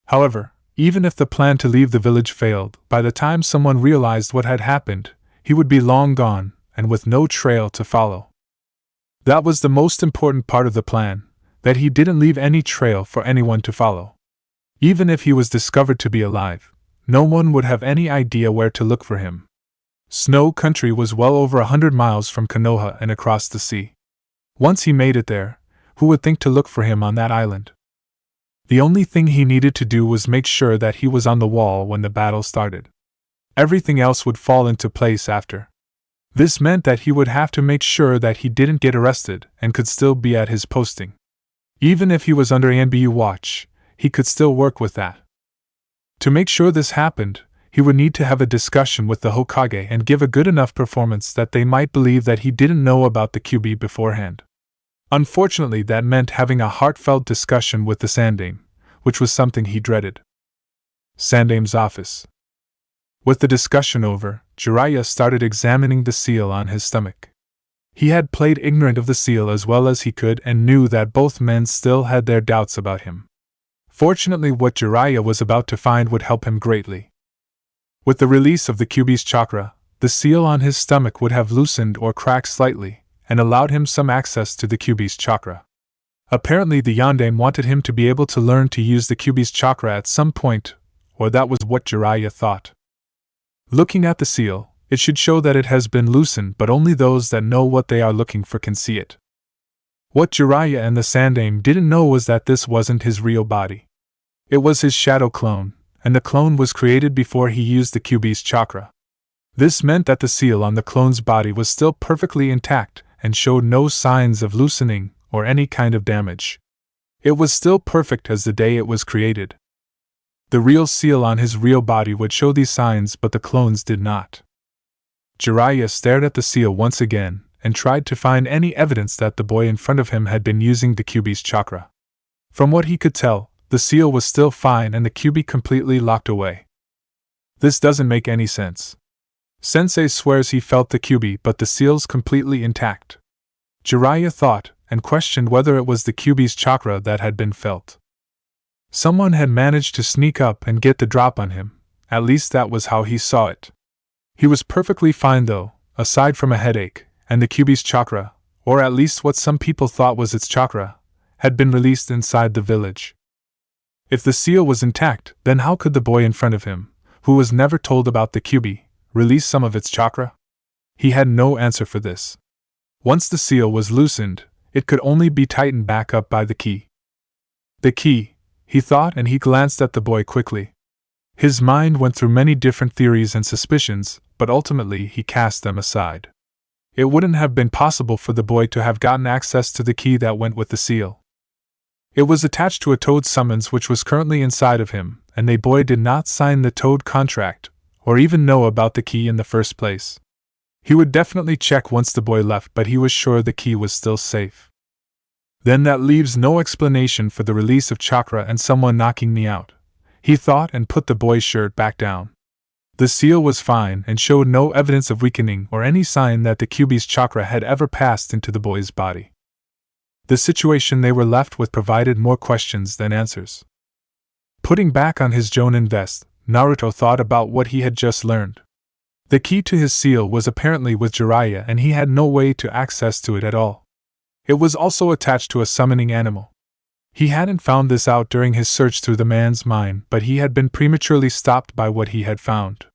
However, even if the plan to leave the village failed, by the time someone realized what had happened, he would be long gone, and with no trail to follow. That was the most important part of the plan, that he didn't leave any trail for anyone to follow. Even if he was discovered to be alive, no one would have any idea where to look for him. Snow Country was well over 100 miles from Konoha and across the sea. Once he made it there, who would think to look for him on that island? The only thing he needed to do was make sure that he was on the wall when the battle started. Everything else would fall into place after. This meant that he would have to make sure that he didn't get arrested and could still be at his posting. Even if he was under ANBU watch, he could still work with that. To make sure this happened, he would need to have a discussion with the Hokage and give a good enough performance that they might believe that he didn't know about the Kyuubi beforehand. Unfortunately, that meant having a heartfelt discussion with the Sandaime, which was something he dreaded. Sandaime's office. With the discussion over, Jiraiya started examining the seal on his stomach. He had played ignorant of the seal as well as he could and knew that both men still had their doubts about him. Fortunately, what Jiraiya was about to find would help him greatly. With the release of the Kyuubi's chakra, the seal on his stomach would have loosened or cracked slightly, and allowed him some access to the Kyuubi's chakra. Apparently the Yondaime wanted him to be able to learn to use the Kyuubi's chakra at some point, or that was what Jiraiya thought. Looking at the seal, it should show that it has been loosened, but only those that know what they are looking for can see it. What Jiraiya and the Sandaime didn't know was that this wasn't his real body. It was his shadow clone, and the clone was created before he used the Kyuubi's chakra. This meant that the seal on the clone's body was still perfectly intact and showed no signs of loosening or any kind of damage. It was still perfect as the day it was created. The real seal on his real body would show these signs, but the clone's did not. Jiraiya stared at the seal once again and tried to find any evidence that the boy in front of him had been using the Kyuubi's chakra. From what he could tell, the seal was still fine and the Kyuubi completely locked away. This doesn't make any sense. Sensei swears he felt the Kyuubi, but the seal's completely intact. Jiraiya thought and questioned whether it was the Kyuubi's chakra that had been felt. Someone had managed to sneak up and get the drop on him, at least that was how he saw it. He was perfectly fine though, aside from a headache, and the Kyuubi's chakra, or at least what some people thought was its chakra, had been released inside the village. If the seal was intact, then how could the boy in front of him, who was never told about the Kyuubi, release some of its chakra? He had no answer for this. Once the seal was loosened, it could only be tightened back up by the key. The key, he thought, and he glanced at the boy quickly. His mind went through many different theories and suspicions, but ultimately he cast them aside. It wouldn't have been possible for the boy to have gotten access to the key that went with the seal. It was attached to a toad summons which was currently inside of him, and the boy did not sign the toad contract, or even know about the key in the first place. He would definitely check once the boy left, but he was sure the key was still safe. Then that leaves no explanation for the release of Chakra and someone knocking me out, he thought, and put the boy's shirt back down. The seal was fine and showed no evidence of weakening or any sign that the Kyuubi's chakra had ever passed into the boy's body. The situation they were left with provided more questions than answers. Putting back on his Jonin vest, Naruto thought about what he had just learned. The key to his seal was apparently with Jiraiya, and he had no way to access to it at all. It was also attached to a summoning animal. He hadn't found this out during his search through the man's mind, but he had been prematurely stopped by what he had found.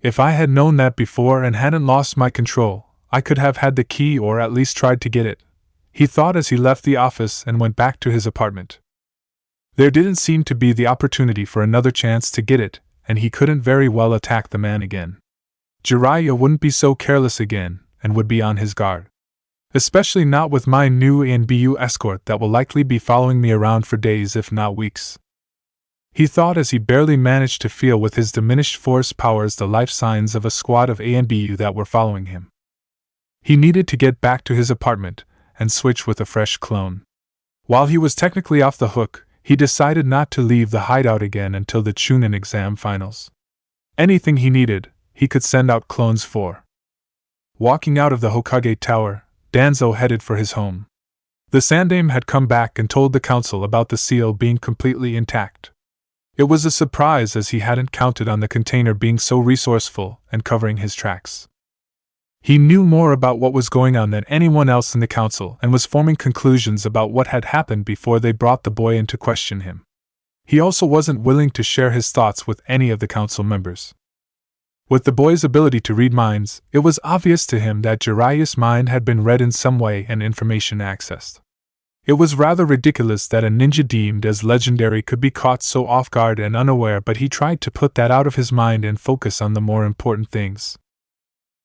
If I had known that before and hadn't lost my control, I could have had the key or at least tried to get it, he thought as he left the office and went back to his apartment. There didn't seem to be the opportunity for another chance to get it, and he couldn't very well attack the man again. Jiraiya wouldn't be so careless again, and would be on his guard. Especially not with my new ANBU escort that will likely be following me around for days if not weeks. He thought as he barely managed to feel with his diminished force powers the life signs of a squad of ANBU that were following him. He needed to get back to his apartment and switch with a fresh clone. While he was technically off the hook, he decided not to leave the hideout again until the Chunin exam finals. Anything he needed, he could send out clones for. Walking out of the Hokage Tower, Danzo headed for his home. The Sandaime had come back and told the council about the seal being completely intact. It was a surprise as he hadn't counted on the container being so resourceful and covering his tracks. He knew more about what was going on than anyone else in the council and was forming conclusions about what had happened before they brought the boy in to question him. He also wasn't willing to share his thoughts with any of the council members. With the boy's ability to read minds, it was obvious to him that Jiraiya's mind had been read in some way and information accessed. It was rather ridiculous that a ninja deemed as legendary could be caught so off guard and unaware, but he tried to put that out of his mind and focus on the more important things.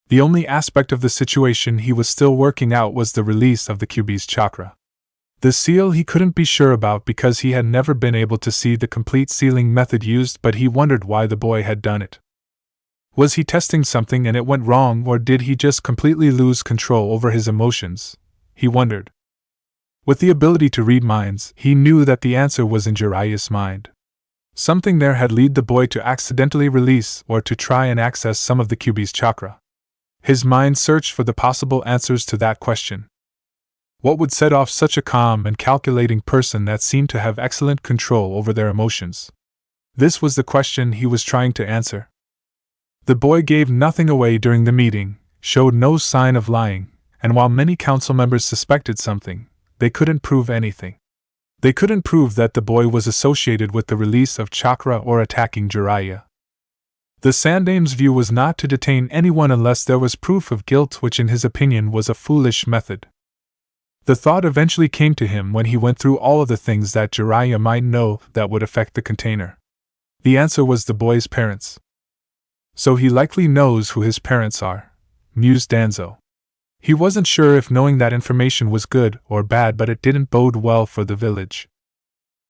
The only aspect of the situation he was still working out was the release of the Kyuubi's chakra. The seal he couldn't be sure about because he had never been able to see the complete sealing method used, but he wondered why the boy had done it. Was he testing something and it went wrong, or did he just completely lose control over his emotions? He wondered. With the ability to read minds, he knew that the answer was in Jiraiya's mind. Something there had led the boy to accidentally release or to try and access some of the Kyuubi's chakra. His mind searched for the possible answers to that question. What would set off such a calm and calculating person that seemed to have excellent control over their emotions? This was the question he was trying to answer. The boy gave nothing away during the meeting, showed no sign of lying, and while many council members suspected something, they couldn't prove anything. They couldn't prove that the boy was associated with the release of chakra or attacking Jiraiya. The Sandaime's view was not to detain anyone unless there was proof of guilt, which in his opinion was a foolish method. The thought eventually came to him when he went through all of the things that Jiraiya might know that would affect the container. The answer was the boy's parents. So he likely knows who his parents are, mused Danzo. He wasn't sure if knowing that information was good or bad, but it didn't bode well for the village.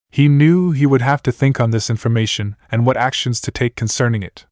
He knew he would have to think on this information and what actions to take concerning it.